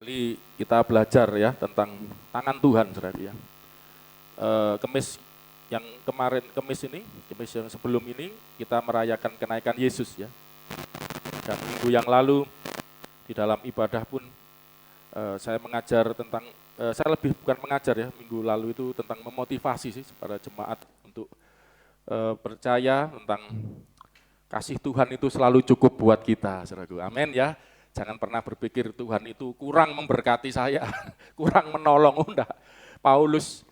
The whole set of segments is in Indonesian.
ini kita belajar ya tentang tangan Tuhan, saudara ya. Kemis yang kemarin, kemis yang sebelum ini kita merayakan kenaikan Yesus ya. Dan minggu yang lalu di dalam ibadah pun saya mengajar tentang, saya lebih bukan mengajar ya, minggu lalu itu tentang memotivasi sih para jemaat untuk percaya tentang kasih Tuhan itu selalu cukup buat kita, saudaraku. Amin ya. Jangan pernah berpikir Tuhan itu kurang memberkati saya, kurang menolong. Enggak. Paulus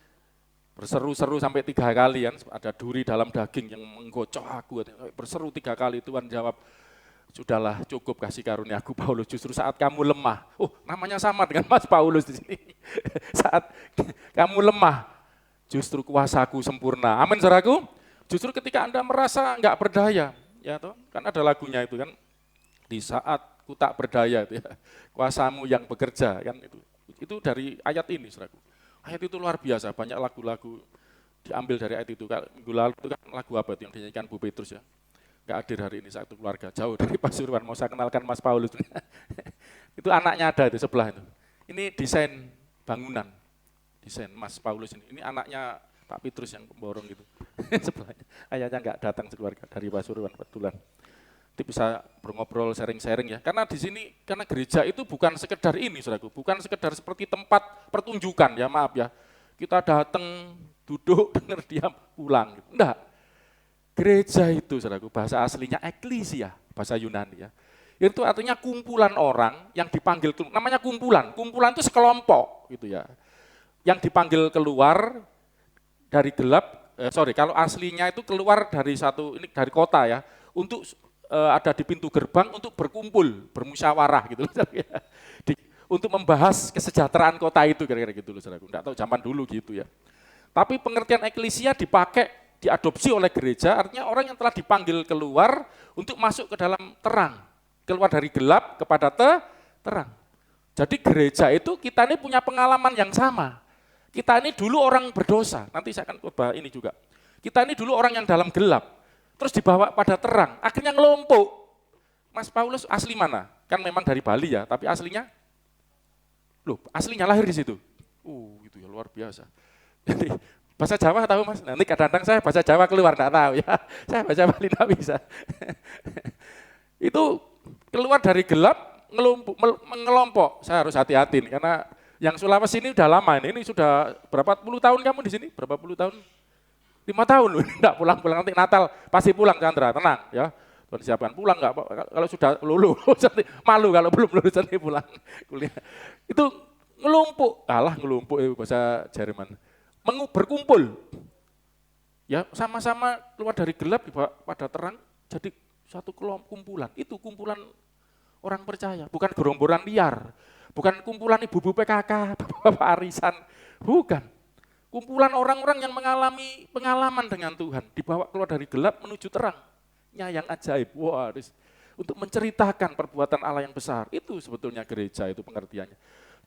berseru-seru sampai 3 kali kan, ada duri dalam daging yang menggocok aku. Berseru 3 kali, Tuhan jawab, sudahlah cukup kasih karunia aku Paulus, justru saat kamu lemah. Oh, namanya sama dengan Mas Paulus di sini. Saat kamu lemah, justru kuasaku sempurna. Amin, saudaraku. Justru ketika Anda merasa enggak berdaya, ya toh, kan ada lagunya itu kan, di saat ku tak berdaya itu ya, kuasamu yang bekerja kan itu. Itu dari ayat ini, saudaraku. Ayat itu luar biasa, banyak lagu-lagu diambil dari ayat itu. Minggu lalu itu kan lagu apa itu yang dinyanyikan Bu Petrus ya. Enggak hadir hari ini satu keluarga, jauh dari Pasuruan, mau saya kenalkan Mas Paulus. Itu anaknya ada itu sebelah itu. Ini desain bangunan, desain Mas Paulus ini anaknya Pak Petrus yang pemborong gitu. Sebelahnya, ayahnya enggak datang sekeluarga dari Pasuruan kebetulan. Nanti bisa ngobrol sharing-sharing ya. Karena di sini, karena gereja itu bukan sekedar ini, saudaraku, bukan sekedar seperti tempat pertunjukan ya, maaf ya. Kita datang, duduk, dengar diam, pulang. Gitu. Enggak. Gereja itu, saudaraku, bahasa aslinya eklesia, bahasa Yunani ya. Itu artinya kumpulan orang yang dipanggil, namanya kumpulan. Kumpulan itu sekelompok gitu ya. Yang dipanggil keluar dari gelap, kalau aslinya itu keluar dari dari kota ya, untuk ada di pintu gerbang untuk berkumpul, bermusyawarah gitu loh, untuk membahas kesejahteraan kota itu kira-kira gitu loh, saudaraku. Enggak tahu zaman dulu gitu ya. Tapi pengertian eklesia dipakai, diadopsi oleh gereja, artinya orang yang telah dipanggil keluar untuk masuk ke dalam terang, keluar dari gelap kepada terang. Jadi gereja itu kita ini punya pengalaman yang sama. Kita ini dulu orang berdosa, nanti saya akan coba ini juga. Kita ini dulu orang yang dalam gelap, terus dibawa pada terang, akhirnya ngelompok. Mas Paulus asli mana? Kan memang dari Bali ya, tapi aslinya, aslinya lahir di situ. Gitu ya, luar biasa. Jadi bahasa Jawa tahu Mas? Nanti kadang-kadang saya bahasa Jawa keluar, enggak tahu ya. Saya bahasa Bali enggak bisa. Itu keluar dari gelap, ngelompok. Saya harus hati-hati nih, karena yang Sulawesi ini udah lama ini sudah berapa puluh tahun kamu di sini? Berapa puluh tahun? 5 tahun loh, enggak pulang-pulang, nanti Natal pasti pulang, Chandra, tenang ya. Tuhan siapkan pulang enggak, kalau sudah lulus, malu kalau belum lulus nanti pulang kuliah. Itu ngelumpuk, bahasa Jerman. Berkumpul. Ya, sama-sama keluar dari gelap dibawa pada terang, jadi satu kumpulan. Itu kumpulan orang percaya, bukan gerombolan liar, bukan kumpulan ibu-ibu PKK, bapak-bapak arisan, bukan. Kumpulan orang-orang yang mengalami pengalaman dengan Tuhan, dibawa keluar dari gelap menuju terang. Yang ajaib, untuk menceritakan perbuatan Allah yang besar. Itu sebetulnya gereja, itu pengertiannya.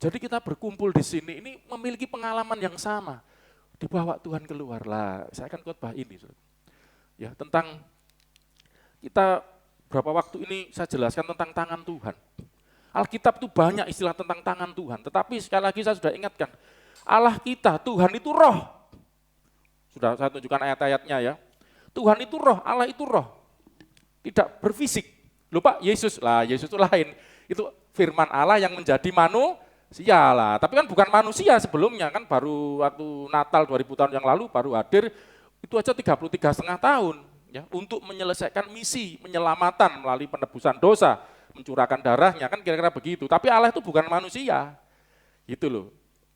Jadi kita berkumpul di sini, ini memiliki pengalaman yang sama. Dibawa Tuhan keluar lah. Saya akan khotbah ini. Ya, tentang kita berapa waktu ini saya jelaskan tentang tangan Tuhan. Alkitab itu banyak istilah tentang tangan Tuhan, tetapi sekali lagi saya sudah ingatkan, Allah kita, Tuhan itu roh. Sudah saya tunjukkan ayat-ayatnya ya. Tuhan itu roh, Allah itu roh. Tidak berfisik. Lupa Yesus itu lain. Itu firman Allah yang menjadi manusia lah. Tapi kan bukan manusia sebelumnya, kan baru waktu Natal 2000 tahun yang lalu baru hadir, itu aja 33,5 tahun ya, untuk menyelesaikan misi penyelamatan melalui penebusan dosa, mencurahkan darahnya, kan kira-kira begitu. Tapi Allah itu bukan manusia. Gitu loh.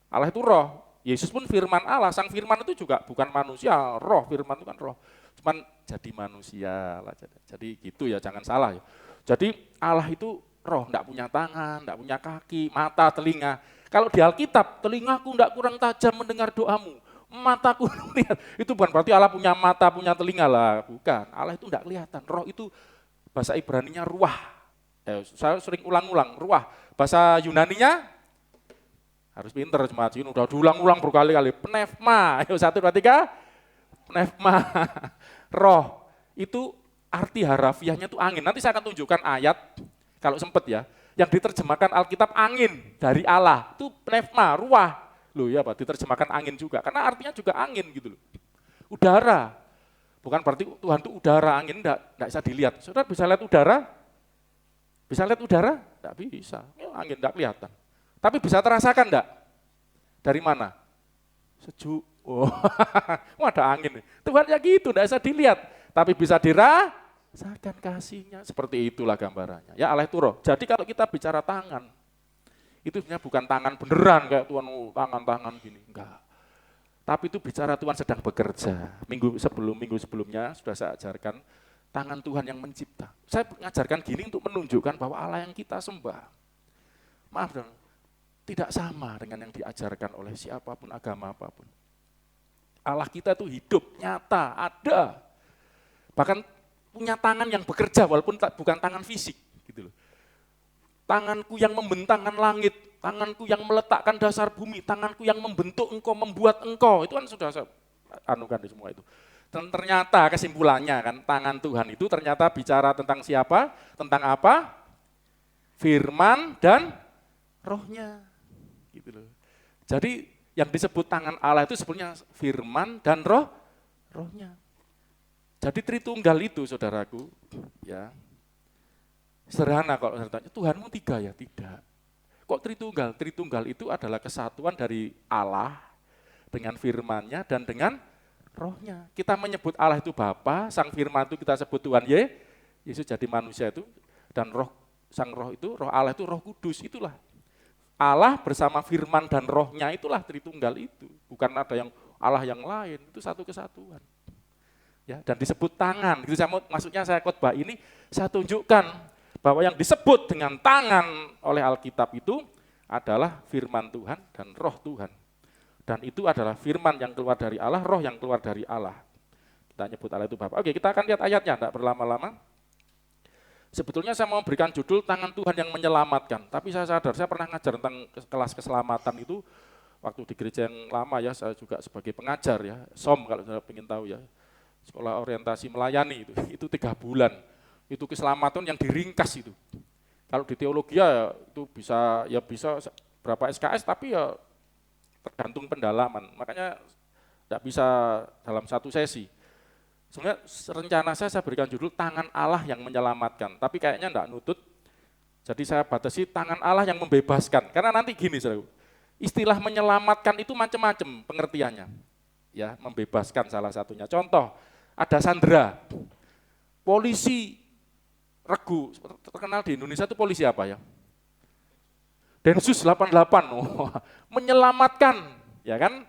Allah itu roh, Yesus pun firman Allah, sang firman itu juga bukan manusia, roh, firman itu kan roh, cuman jadi manusia lah, jadi gitu ya, jangan salah ya. Jadi Allah itu roh, enggak punya tangan, enggak punya kaki, mata, telinga. Kalau di Alkitab, telingaku enggak kurang tajam mendengar doamu, mataku melihat, itu bukan berarti Allah punya mata, punya telinga lah, bukan. Allah itu enggak kelihatan, roh itu bahasa Ibraninya ruah, saya sering ulang-ulang, ruah, bahasa Yunaninya, harus pinter jemaat ini, udah diulang-ulang berkali-kali. Pneuma, ayo 1, 2, 3. Pneuma, roh. Itu arti harafiahnya itu angin. Nanti saya akan tunjukkan ayat, kalau sempat ya. Yang diterjemahkan Alkitab angin dari Allah, itu pneuma, ruah. Loh ya Pak, diterjemahkan angin juga, karena artinya juga angin gitu loh. Udara, bukan berarti Tuhan itu udara, angin enggak bisa dilihat. Saudara bisa lihat udara? Bisa lihat udara? Enggak bisa, angin enggak kelihatan. Tapi bisa terasakan enggak? Dari mana? Sejuk. Oh, ada angin. Tuhan ya gitu, enggak bisa dilihat. Tapi bisa dirasakan kasihnya. Seperti itulah gambarannya. Ya Allah itu roh. Jadi kalau kita bicara tangan, itu sebenarnya bukan tangan beneran kayak Tuhan tangan-tangan gini. Enggak. Tapi itu bicara Tuhan sedang bekerja. Minggu sebelumnya sudah saya ajarkan tangan Tuhan yang mencipta. Saya mengajarkan gini untuk menunjukkan bahwa Allah yang kita sembah, maaf dong, tidak sama dengan yang diajarkan oleh siapapun, agama apapun. Allah kita itu hidup, nyata, ada. Bahkan punya tangan yang bekerja walaupun bukan tangan fisik. Gitu loh. Tanganku yang membentangkan langit, tanganku yang meletakkan dasar bumi, tanganku yang membentuk engkau, membuat engkau. Itu kan sudah saya anukan di semua itu. Dan ternyata kesimpulannya kan, tangan Tuhan itu ternyata bicara tentang siapa? Tentang apa? Firman dan rohnya. Gitu loh. Jadi yang disebut tangan Allah itu sebenarnya firman dan rohnya. Jadi Tritunggal itu saudaraku, ya sederhana kalau saya tanya, Tuhanmu tiga ya? Tidak. Kok Tritunggal? Tritunggal itu adalah kesatuan dari Allah dengan firman-Nya dan dengan rohnya. Kita menyebut Allah itu Bapa, Sang Firman itu kita sebut Tuhan Yesus jadi manusia itu, dan Sang Roh itu, Roh Allah itu Roh Kudus, itulah. Allah bersama firman dan rohnya itulah Tritunggal itu. Bukan ada yang Allah yang lain, itu satu kesatuan. Ya, dan disebut tangan, gitu maksudnya saya khotbah ini, saya tunjukkan bahwa yang disebut dengan tangan oleh Alkitab itu adalah firman Tuhan dan roh Tuhan. Dan itu adalah firman yang keluar dari Allah, roh yang keluar dari Allah. Kita nyebut Allah itu Bapa. Oke, kita akan lihat ayatnya, tidak berlama-lama. Sebetulnya saya mau berikan judul tangan Tuhan yang menyelamatkan, tapi saya sadar, saya pernah ngajar tentang kelas keselamatan itu waktu di gereja yang lama ya, saya juga sebagai pengajar ya, SOM kalau saya ingin tahu ya, sekolah orientasi melayani itu 3 bulan, itu keselamatan yang diringkas itu. Kalau di teologi ya itu bisa berapa SKS, tapi ya tergantung pendalaman, makanya tidak bisa dalam satu sesi. Sebenarnya rencana saya berikan judul tangan Allah yang menyelamatkan, tapi kayaknya enggak nutut. Jadi saya batasi tangan Allah yang membebaskan. Karena nanti gini, saudara, istilah menyelamatkan itu macam-macam pengertiannya. Ya, membebaskan salah satunya. Contoh, ada sandera. Polisi regu, terkenal di Indonesia itu polisi apa ya? Densus 88. Oh, menyelamatkan, ya kan?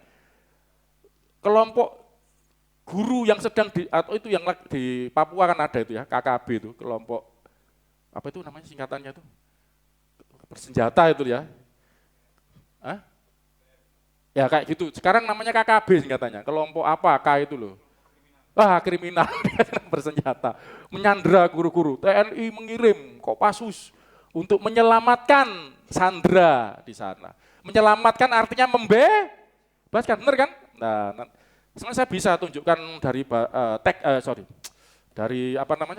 Kelompok guru yang sedang atau itu yang di Papua kan ada itu ya, KKB itu, kelompok apa itu namanya singkatannya itu, bersenjata itu ya. Hah? Ya kayak gitu, sekarang namanya KKB singkatannya, kelompok apa, K itu loh. Kriminal bersenjata, menyandera guru-guru, TNI mengirim Kopassus untuk menyelamatkan sandera di sana. Menyelamatkan artinya membebaskan, benar kan? Nah, sebenarnya saya bisa tunjukkan dari dari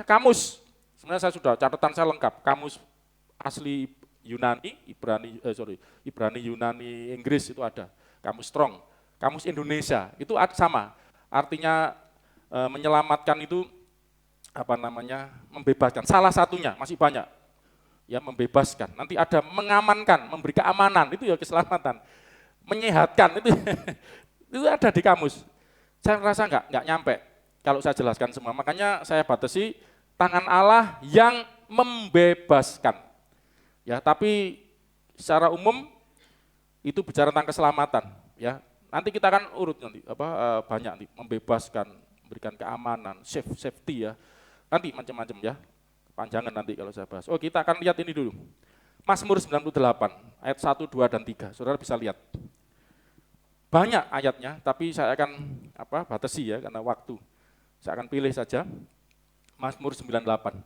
kamus. Sebenarnya saya sudah catatan saya lengkap. Kamus asli Yunani, Ibrani Yunani Inggris itu ada. Kamus Strong. Kamus Indonesia itu sama. Artinya menyelamatkan itu membebaskan. Salah satunya, masih banyak. Ya, membebaskan. Nanti ada mengamankan, memberi keamanan, itu ya keselamatan. Menyehatkan itu itu ada di kamus. Saya merasa enggak nyampe kalau saya jelaskan semua. Makanya saya batasi tangan Allah yang membebaskan. Ya, tapi secara umum itu bicara tentang keselamatan. Ya, nanti kita akan urut nanti banyak nih, membebaskan, memberikan keamanan, safety ya. Nanti macam-macam ya. Panjangan nanti kalau saya bahas. Oh, kita akan lihat ini dulu. Mazmur 98 ayat 1, 2 dan 3. Saudara bisa lihat. Banyak ayatnya, tapi saya akan batasi ya karena waktu. Saya akan pilih saja Mazmur 98.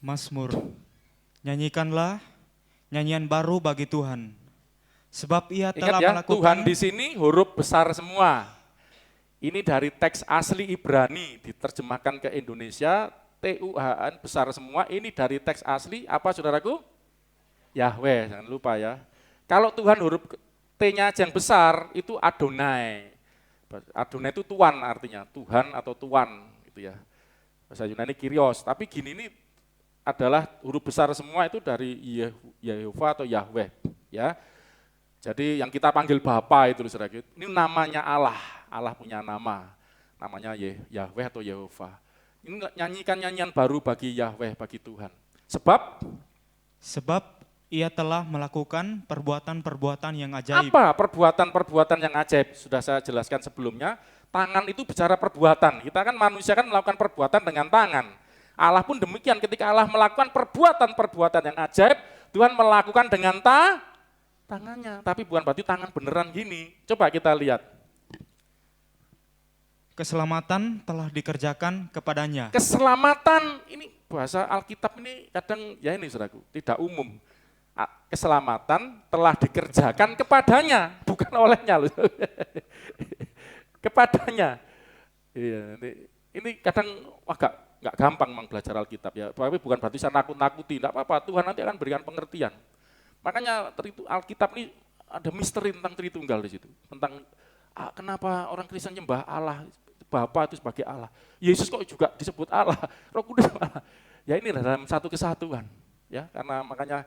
Mazmur, nyanyikanlah nyanyian baru bagi Tuhan, sebab Ia telah melakukan. Tuhan di sini huruf besar semua. Ini dari teks asli Ibrani diterjemahkan ke Indonesia Tuhan besar semua, ini dari teks asli apa saudaraku? Yahweh, jangan lupa ya. Kalau Tuhan huruf T-nya aja yang besar, itu Adonai. Adonai itu Tuan artinya, Tuhan atau Tuan gitu ya. Bahasa Yunani Kyrios, tapi gini ini adalah huruf besar semua itu dari Yehova atau Yahweh ya. Jadi yang kita panggil Bapa itu saudara, ini namanya Allah, Allah punya nama, namanya Yahweh atau Yehova. Ini nyanyikan nyanyian baru bagi Yahweh, bagi Tuhan. Sebab Ia telah melakukan perbuatan-perbuatan yang ajaib. Apa perbuatan-perbuatan yang ajaib? Sudah saya jelaskan sebelumnya, tangan itu bicara perbuatan. Kita kan manusia kan melakukan perbuatan dengan tangan. Allah pun demikian, ketika Allah melakukan perbuatan-perbuatan yang ajaib, Tuhan melakukan dengan tangannya, tapi bukan berarti tangan beneran gini. Coba kita lihat. Keselamatan telah dikerjakan kepadanya. Keselamatan, ini bahasa Alkitab ini kadang ya ini saudaraku, tidak umum. Keselamatan telah dikerjakan kepadanya, bukan olehnya loh. Kepadanya. Iya, ini kadang agak nggak gampang memang belajar Alkitab ya, tapi bukan berarti saya nakut-nakuti, enggak apa-apa, Tuhan nanti akan berikan pengertian. Makanya Alkitab ini ada misteri tentang Tritunggal di situ, tentang kenapa orang Kristen nyembah Allah, Bapa itu sebagai Allah, Yesus kok juga disebut Allah, Roh Kudus Allah. Ya ini dalam satu kesatuan, ya karena makanya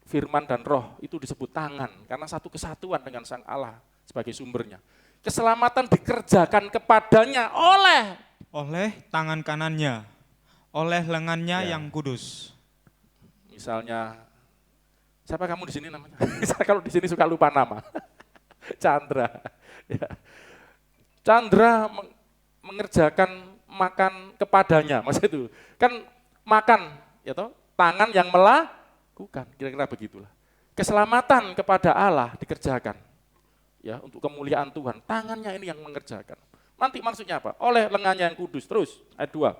Firman dan Roh itu disebut tangan, karena satu kesatuan dengan Sang Allah sebagai sumbernya. Keselamatan dikerjakan kepadanya oleh tangan kanannya, oleh lengannya yang kudus. Misalnya, siapa kamu di sini namanya? Kalau di sini suka lupa nama, Chandra. Ya. Chandra mengerjakan makan kepadanya, maksud itu kan makan, ya toh, tangan yang melakukan, kira-kira begitulah. Keselamatan kepada Allah dikerjakan, ya untuk kemuliaan Tuhan. Tangannya ini yang mengerjakan. Nanti maksudnya apa? Oleh lengannya yang kudus. Terus ayat 2.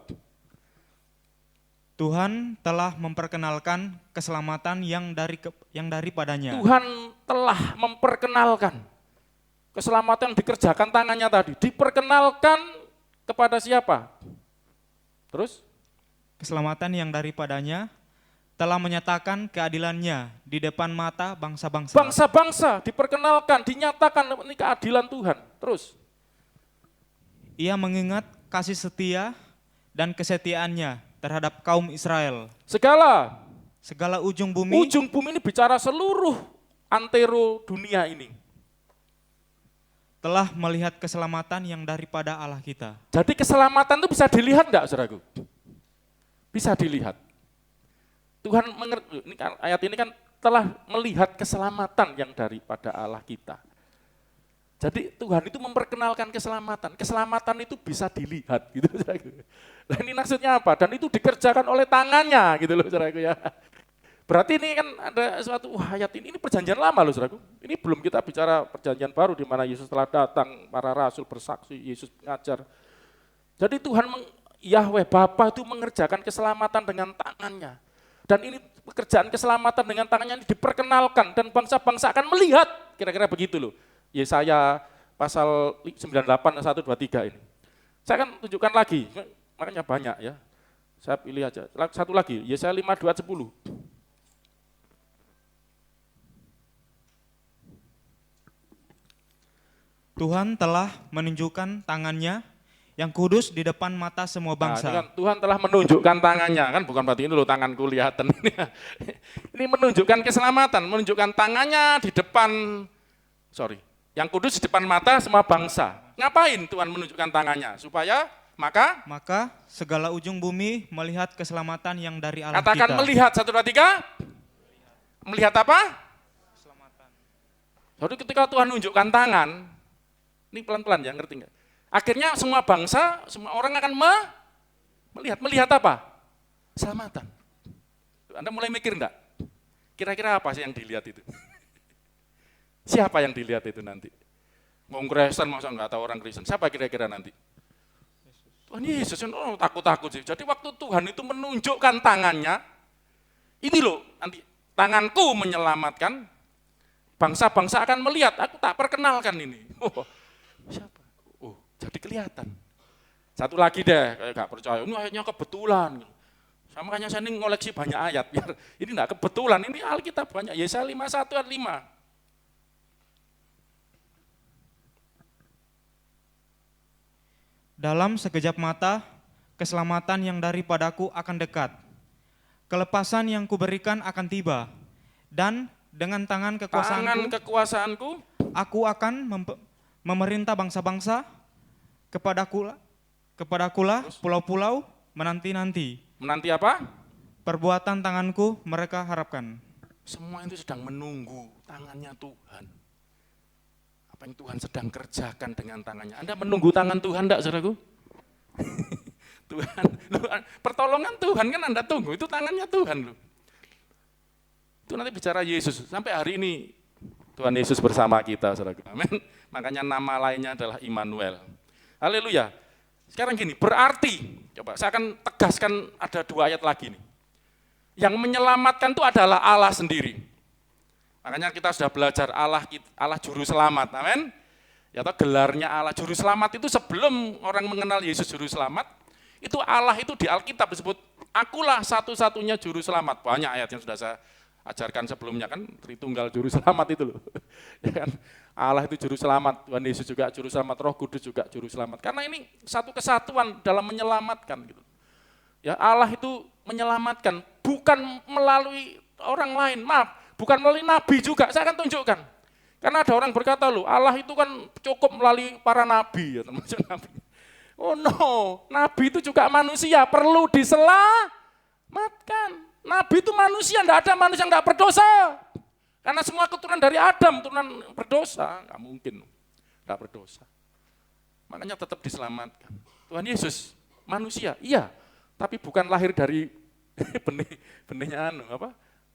Tuhan telah memperkenalkan keselamatan yang daripadanya. Tuhan telah memperkenalkan keselamatan yang dikerjakan tangannya tadi. Diperkenalkan kepada siapa? Terus? Keselamatan yang daripadanya telah menyatakan keadilannya di depan mata bangsa-bangsa. Bangsa-bangsa diperkenalkan, dinyatakan ini keadilan Tuhan. Terus? Ia mengingat kasih setia dan kesetiaannya terhadap kaum Israel. Segala ujung bumi. Ujung bumi ini bicara seluruh antero dunia ini. Telah melihat keselamatan yang daripada Allah kita. Jadi keselamatan itu bisa dilihat enggak, saudaraku? Bisa dilihat. Tuhan mengerti, ayat ini kan telah melihat keselamatan yang daripada Allah kita. Jadi Tuhan itu memperkenalkan keselamatan. Keselamatan itu bisa dilihat gitu, saudaraku. Nah, ini maksudnya apa? Dan itu dikerjakan oleh tangannya gitu loh, saudaraku ya. Berarti ini kan ada suatu ayat ini perjanjian lama loh, saudaraku. Ini belum kita bicara perjanjian baru di mana Yesus telah datang, para rasul bersaksi, Yesus mengajar. Jadi Tuhan Yahweh Bapa itu mengerjakan keselamatan dengan tangannya. Dan ini pekerjaan keselamatan dengan tangannya ini diperkenalkan dan bangsa-bangsa akan melihat, kira-kira begitu loh. Yesaya pasal 98, 1, 2, 3 ini. Saya akan tunjukkan lagi, makanya banyak ya. Saya pilih aja, satu lagi, Yesaya 5, 2, 10. Tuhan telah menunjukkan tangannya yang kudus di depan mata semua bangsa. Nah, kan Tuhan telah menunjukkan tangannya, kan bukan berarti ini loh tanganku kelihatan. Ini menunjukkan keselamatan, menunjukkan tangannya di depan, yang kudus di depan mata semua bangsa. Ngapain Tuhan menunjukkan tangannya? Supaya maka segala ujung bumi melihat keselamatan yang dari Allah kita. Katakan melihat, 1, 2, 3. Melihat apa? Keselamatan. Jadi ketika Tuhan menunjukkan tangan, ini pelan-pelan ya, ngerti nggak? Akhirnya semua bangsa, semua orang akan melihat apa? Keselamatan. Anda mulai mikir enggak? Kira-kira apa sih yang dilihat itu? Siapa yang dilihat itu nanti? Wong Kristen masa enggak tahu orang Kristen? Siapa kira-kira nanti? Tuhan Yesus, takut-takut sih. Jadi waktu Tuhan itu menunjukkan tangannya, ini loh, nanti tanganku menyelamatkan, bangsa-bangsa akan melihat, aku tak perkenalkan ini. Siapa? Jadi kelihatan. Satu lagi deh, kayak gak percaya, ini ayatnya kebetulan. Sama makanya saya ini ngoleksi banyak ayat, biar ini enggak kebetulan, ini Alkitab banyak. Yesaya 51 ayat 5. Dalam sekejap mata, keselamatan yang daripadaku akan dekat. Kelepasan yang kuberikan akan tiba. Dan dengan tangan kekuasaanku, aku akan memerintah bangsa-bangsa, kepadakulah pulau-pulau menanti-nanti. Menanti apa? Perbuatan tanganku mereka harapkan. Semua itu sedang menunggu tangannya Tuhan. Apa yang Tuhan sedang kerjakan dengan tangannya. Anda menunggu tangan Tuhan enggak, saudaraku? Tuhan, pertolongan Tuhan kan Anda tunggu, itu tangannya Tuhan loh. Itu nanti bicara Yesus, sampai hari ini Tuhan Yesus bersama kita, saudaraku. Amin. Makanya nama lainnya adalah Immanuel. Haleluya. Sekarang gini, berarti, coba saya akan tegaskan ada 2 ayat lagi nih. Yang menyelamatkan itu adalah Allah sendiri. Makanya kita sudah belajar Allah juru selamat, amin. Ya toh gelarnya Allah juru selamat itu sebelum orang mengenal Yesus juru selamat, itu Allah itu di Alkitab disebut, akulah satu-satunya juru selamat. Banyak ayat yang sudah saya ajarkan sebelumnya kan, Tritunggal juru selamat itu loh. Ya kan? Allah itu juru selamat, Tuhan Yesus juga juru selamat, Roh Kudus juga juru selamat. Karena ini satu kesatuan dalam menyelamatkan gitu. Ya, Allah itu menyelamatkan bukan melalui orang lain, maaf, bukan melalui nabi juga. Saya akan tunjukkan. Karena ada orang berkata loh, Allah itu kan cukup melalui para nabi, ya, termasuk nabi. Oh no, nabi itu juga manusia, perlu diselamatkan. Nabi itu manusia, tidak ada manusia yang tidak berdosa. Karena semua keturunan dari Adam, keturunan berdosa, nggak mungkin tidak berdosa. Makanya tetap diselamatkan. Tuhan Yesus manusia, iya, tapi bukan lahir dari benihnya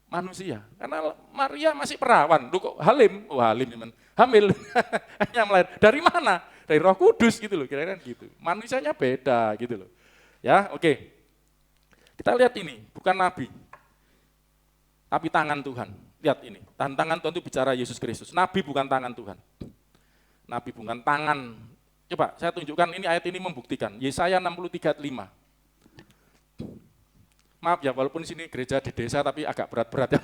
manusia. Karena Maria masih perawan, lu kok Halim, hamil, hanya melahir. Dari mana? Dari Roh Kudus gitu loh, kira-kira gitu. Manusianya beda gitu loh. Ya, oke. Kita lihat ini, bukan nabi, tapi tangan Tuhan. Lihat ini, tangan Tuhan itu bicara Yesus Kristus. Nabi bukan tangan Tuhan. Nabi bukan tangan. Coba saya tunjukkan, ini ayat ini membuktikan. Yesaya 63 ayat 5. Maaf ya, walaupun di sini gereja di desa tapi agak berat-berat ya.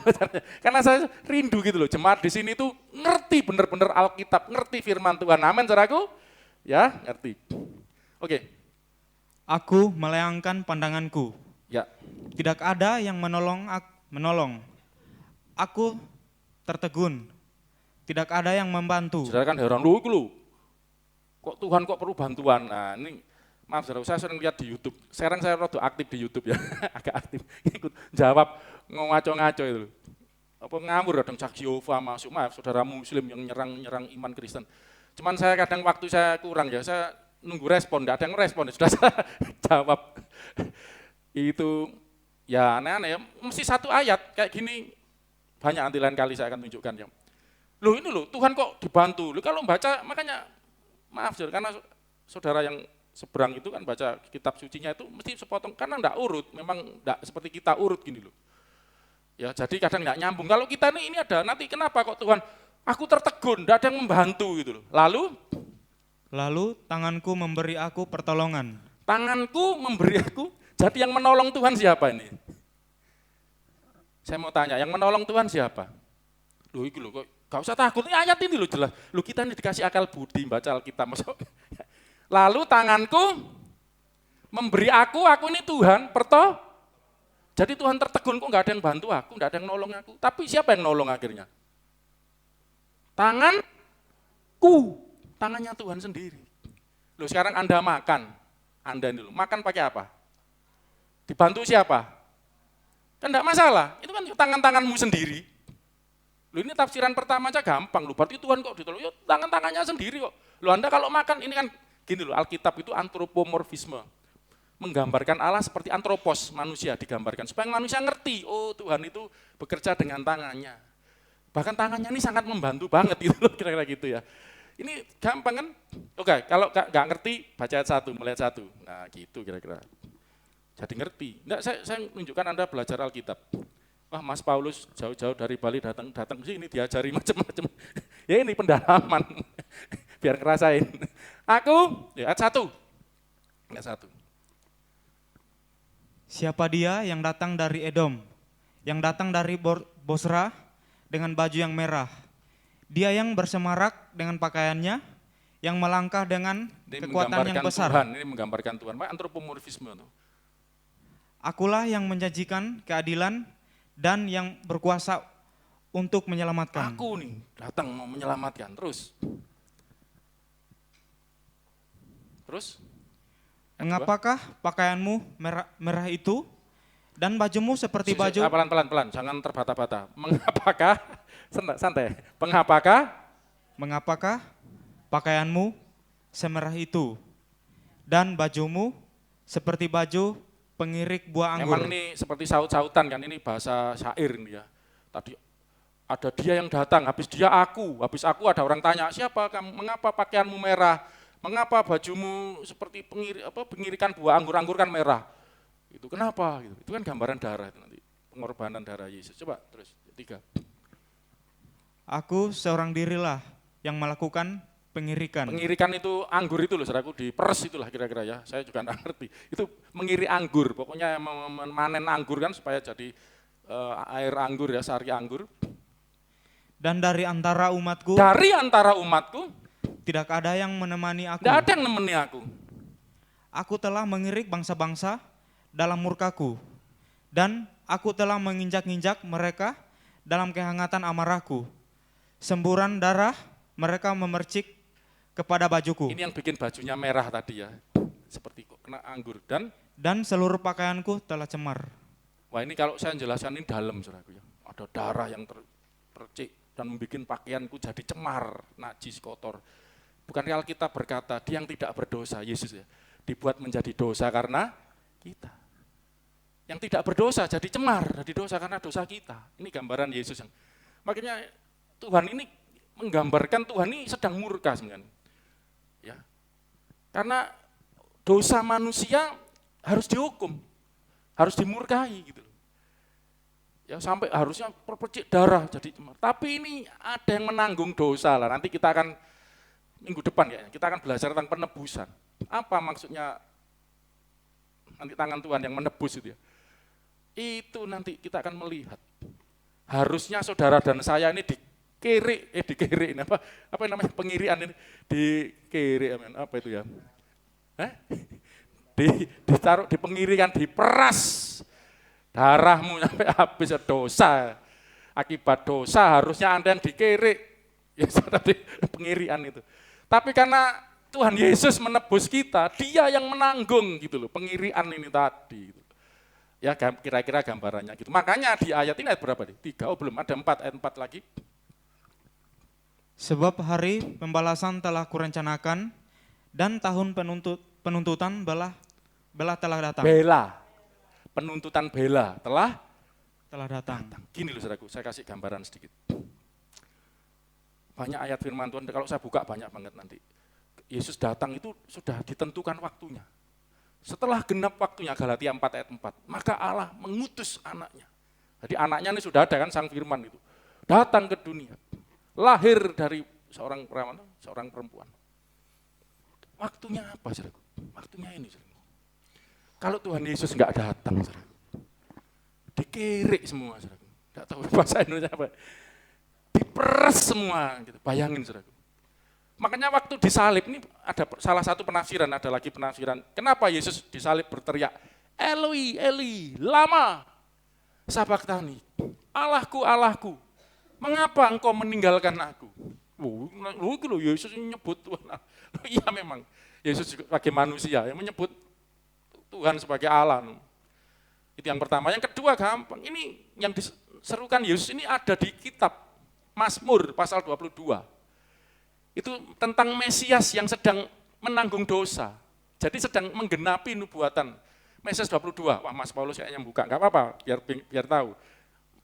Karena saya rindu gitu loh, jemaat di sini tuh ngerti benar-benar Alkitab, ngerti firman Tuhan. Amin, saudaraku? Ya, ngerti. Oke. Aku melayangkan pandanganku. Ya. Tidak ada yang menolong. Aku tertegun. Tidak ada yang membantu. Saudara kan heran, lu, kok Tuhan kok perlu bantuan? Nah ini, maaf saudara, saya sering lihat di YouTube. Sekarang saya rada aktif di YouTube ya, agak aktif. Ikut jawab, ngaco-ngaco itu. Apa ngawur kadang saksi Yehova masuk, maaf saudara muslim yang nyerang iman Kristen. Cuman saya kadang waktu saya kurang ya, saya nunggu respon, enggak ada yang respon, sudah saya jawab. Itu ya aneh-aneh ya, mesti satu ayat kayak gini, banyak nanti lain kali saya akan tunjukkan ya. Loh ini loh, Tuhan kok dibantu. Loh kalau baca, makanya maaf karena saudara yang seberang itu kan baca kitab sucinya itu mesti sepotong, karena enggak urut, memang enggak seperti kita urut gini loh. Ya jadi kadang enggak nyambung. Kalau kita ini ada, nanti kenapa kok Tuhan, aku tertegun, enggak ada yang membantu gitu loh. Lalu tanganku memberi aku pertolongan. Tanganku memberi aku, jadi yang menolong Tuhan siapa ini? Saya mau tanya, yang menolong Tuhan siapa? Loh itu loh, kok gak usah takut, ini ayat ini loh jelas. Loh kita ini dikasih akal budi, baca Alkitab. Lalu tanganku memberi aku ini Tuhan, jadi Tuhan tertegun, kok gak ada yang bantu aku, gak ada yang nolong aku. Tapi siapa yang nolong akhirnya? Tangannya Tuhan sendiri. Loh sekarang Anda makan, Anda ini loh, makan pakai apa? Dibantu siapa? Kan enggak masalah, itu kan tangan-tanganmu sendiri. Loh ini tafsiran pertama aja gampang, loh berarti Tuhan kok ditolong, ya tangan-tangannya sendiri kok. Loh Anda kalau makan, ini kan gini loh, Alkitab itu antropomorfisme. Menggambarkan Allah seperti antropos, manusia digambarkan. Supaya manusia ngerti, oh Tuhan itu bekerja dengan tangannya. Bahkan tangannya ini sangat membantu banget gitu loh, kira-kira gitu ya. Ini gampang kan? Oke, kalau nggak ngerti, baca ayat 1, mulai ayat 1. Nah gitu kira-kira. Jadi ngerti. Enggak, saya menunjukkan Anda belajar Alkitab. Wah Mas Paulus jauh-jauh dari Bali datang ke sini diajari macam-macam. Ya ini pendalaman, biar ngerasain. Aku, ya ayat 1. Ayat 1. Siapa dia yang datang dari Edom, yang datang dari Bosra dengan baju yang merah? Dia yang bersemarak dengan pakaiannya, yang melangkah dengan kekuatan yang besar. Ini menggambarkan Tuhan. Pak, antropomorfisme itu. Akulah yang menjanjikan keadilan dan yang berkuasa untuk menyelamatkan. Aku nih datang mau menyelamatkan. Terus. Mengapakah pakaianmu merah itu dan bajumu seperti baju? Pelan-pelan, jangan terbata-bata. Mengapakah, santai, mengapakah pakaianmu semerah itu dan bajumu seperti baju pengirik buah anggur? Memang ini seperti saut-sautan kan, ini bahasa syair ini ya. Tadi ada dia yang datang, habis aku ada orang tanya, siapa kamu, mengapa pakaianmu merah? Mengapa bajumu seperti pengirikan buah anggur kan merah? Itu kenapa? Gitu. Itu kan gambaran darah itu nanti, pengorbanan darah Yesus. Coba terus 3. Aku seorang dirilah yang melakukan pengirikan. Pengirikan itu anggur itu loh, saudaraku, diperes itulah kira-kira ya. Saya juga enggak ngerti. Itu mengiri anggur, pokoknya memanen anggur kan supaya jadi air anggur ya, sari anggur. Dan dari antara umatku tidak ada yang menemani aku. Tidak ada yang menemani aku. Aku telah mengirik bangsa-bangsa dalam murkaku, dan aku telah menginjak-injak mereka dalam kehangatan amarahku. Semburan darah mereka memercik kepada bajuku. Ini yang bikin bajunya merah tadi ya, seperti kena anggur. Dan seluruh pakaianku telah cemar. Wah, ini kalau saya jelaskan ini dalam, saudaraku ya. Ada darah yang terpercik dan membuat pakaianku jadi cemar, najis, kotor. Bukankah Alkitab berkata, dia yang tidak berdosa, Yesus ya, dibuat menjadi dosa karena kita. Yang tidak berdosa jadi cemar, jadi dosa karena dosa kita. Ini gambaran Yesus. Makanya Tuhan ini menggambarkan Tuhan ini sedang murka sebenarnya. Ya. Karena dosa manusia harus dihukum, harus dimurkai gitu. Ya sampai harusnya percik darah jadi cemar. Tapi ini ada yang menanggung dosa lah. Nanti kita akan minggu depan ya, kita akan belajar tentang penebusan. Apa maksudnya nanti tangan Tuhan yang menebus itu ya. Itu nanti kita akan melihat. Harusnya saudara dan saya ini dikiri apa namanya pengirian ini dikiri apa itu ya? Ditaruh di pengirian, diperas darahmu sampai habis dosa. Akibat dosa harusnya Anda yang dikiri. Ya tadi pengirian itu. Tapi karena Tuhan Yesus menebus kita, dia yang menanggung gitu loh, pengirian ini tadi. Gitu. Ya kira-kira gambarannya gitu. Makanya di ayat ini ayat berapa nih? 3, oh belum, ada 4, ayat 4 lagi. Sebab hari pembalasan telah kurencanakan dan tahun penuntutan bela telah datang. Penuntutan bela telah datang. Gini loh saudaraku, saya kasih gambaran sedikit. Banyak ayat firman Tuhan, kalau saya buka banyak banget nanti. Yesus datang itu sudah ditentukan waktunya. Setelah genap waktunya, Galatia 4 ayat 4, maka Allah mengutus anaknya. Jadi anaknya ini sudah ada kan, sang firman itu. Datang ke dunia, lahir dari seorang perempuan. Waktunya apa, saudaraku? Waktunya ini, saudaraku. Kalau Tuhan Yesus enggak datang, saudaraku, dikirik semua, saudaraku. Enggak tahu bahasa Indonesia apa. Diperes semua, gitu. Bayangin, saudaraku. Makanya waktu disalib ini ada salah satu penafsiran, ada lagi penafsiran. Kenapa Yesus disalib berteriak, Eloi, Eli, lama sabachthani, Allahku, Allahku, mengapa engkau meninggalkan aku? Loh, Yesus menyebut Tuhan. Iya memang, Yesus sebagai manusia yang menyebut Tuhan sebagai Allah. Itu yang pertama. Yang kedua gampang, ini yang diserukan Yesus ini ada di kitab Mazmur pasal 22. Itu tentang Mesias yang sedang menanggung dosa. Jadi sedang menggenapi nubuatan. Mesias 22, wah Mas Paulus kayaknya buka, enggak apa-apa, biar tahu.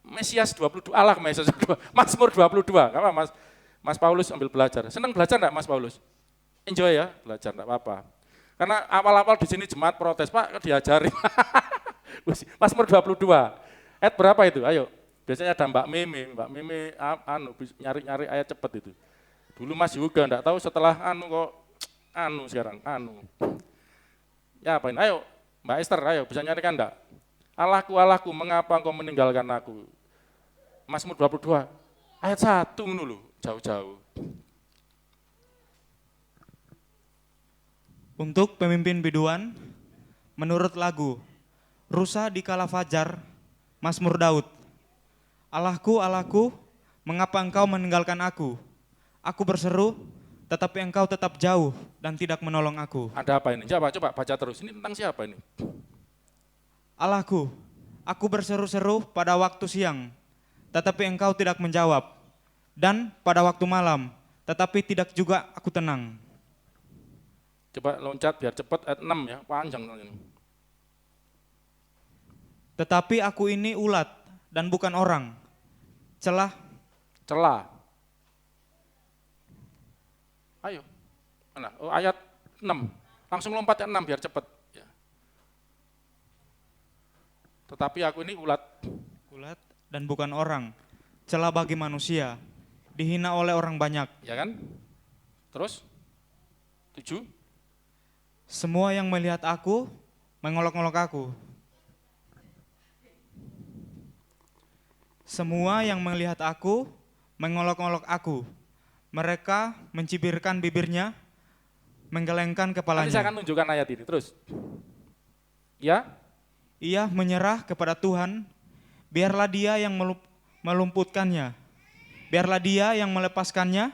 Mesias 22, Allah Mesias 22, Mazmur 22, enggak apa Mas Paulus ambil belajar. Senang belajar enggak Mas Paulus? Enjoy ya, belajar enggak apa-apa. Karena awal-awal di sini jemaat protes, Pak diajari. Mazmur 22, ayat berapa itu? Ayo, biasanya ada Mbak Meme nyari-nyari ayat cepat itu. Dulu Mas juga enggak tahu, setelah sekarang. Ya apa ini? Ayo, Mbak Esther, ayo bisa nyanyikan enggak? Allahku, Allahku, mengapa engkau meninggalkan aku? Mazmur 22, ayat 1 dulu, jauh-jauh. Untuk pemimpin biduan, menurut lagu, Rusa di kala fajar, Mazmur Daud. Allahku, Allahku, mengapa engkau meninggalkan aku? Aku berseru, tetapi engkau tetap jauh dan tidak menolong aku. Ada apa ini? Coba baca terus. Ini tentang siapa ini? Allahku, aku berseru-seru pada waktu siang, tetapi engkau tidak menjawab. Dan pada waktu malam, tetapi tidak juga aku tenang. Coba loncat biar cepat, ayat 6 ya, panjang ini. Tetapi aku ini ulat dan bukan orang. Celah. Ayo, mana? Oh, ayat 6, langsung lompat ayat 6 biar cepat. Ya. Tetapi aku ini ulat Dan bukan orang, celah bagi manusia, dihina oleh orang banyak. Ya kan? Terus? 7. Semua yang melihat aku, mengolok-olok aku. Semua yang melihat aku, mengolok-olok aku. Mereka mencibirkan bibirnya, menggelengkan kepalanya. Nanti saya akan tunjukkan ayat ini, terus. Ya? Ia menyerah kepada Tuhan, biarlah dia yang melumputkannya. Biarlah dia yang melepaskannya,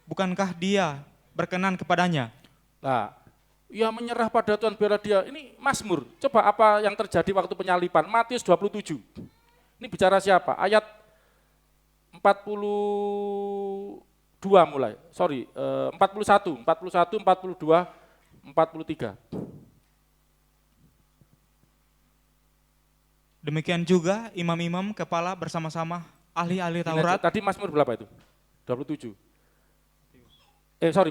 bukankah dia berkenan kepadanya? Nah, ia menyerah pada Tuhan, biarlah dia. Ini Mazmur. Coba apa yang terjadi waktu penyaliban? Matius 27. Ini bicara siapa? Ayat 42 mulai. 41, 42, 43. Demikian juga imam-imam kepala bersama-sama ahli-ahli Taurat. Tadi Mazmur berapa itu? 27.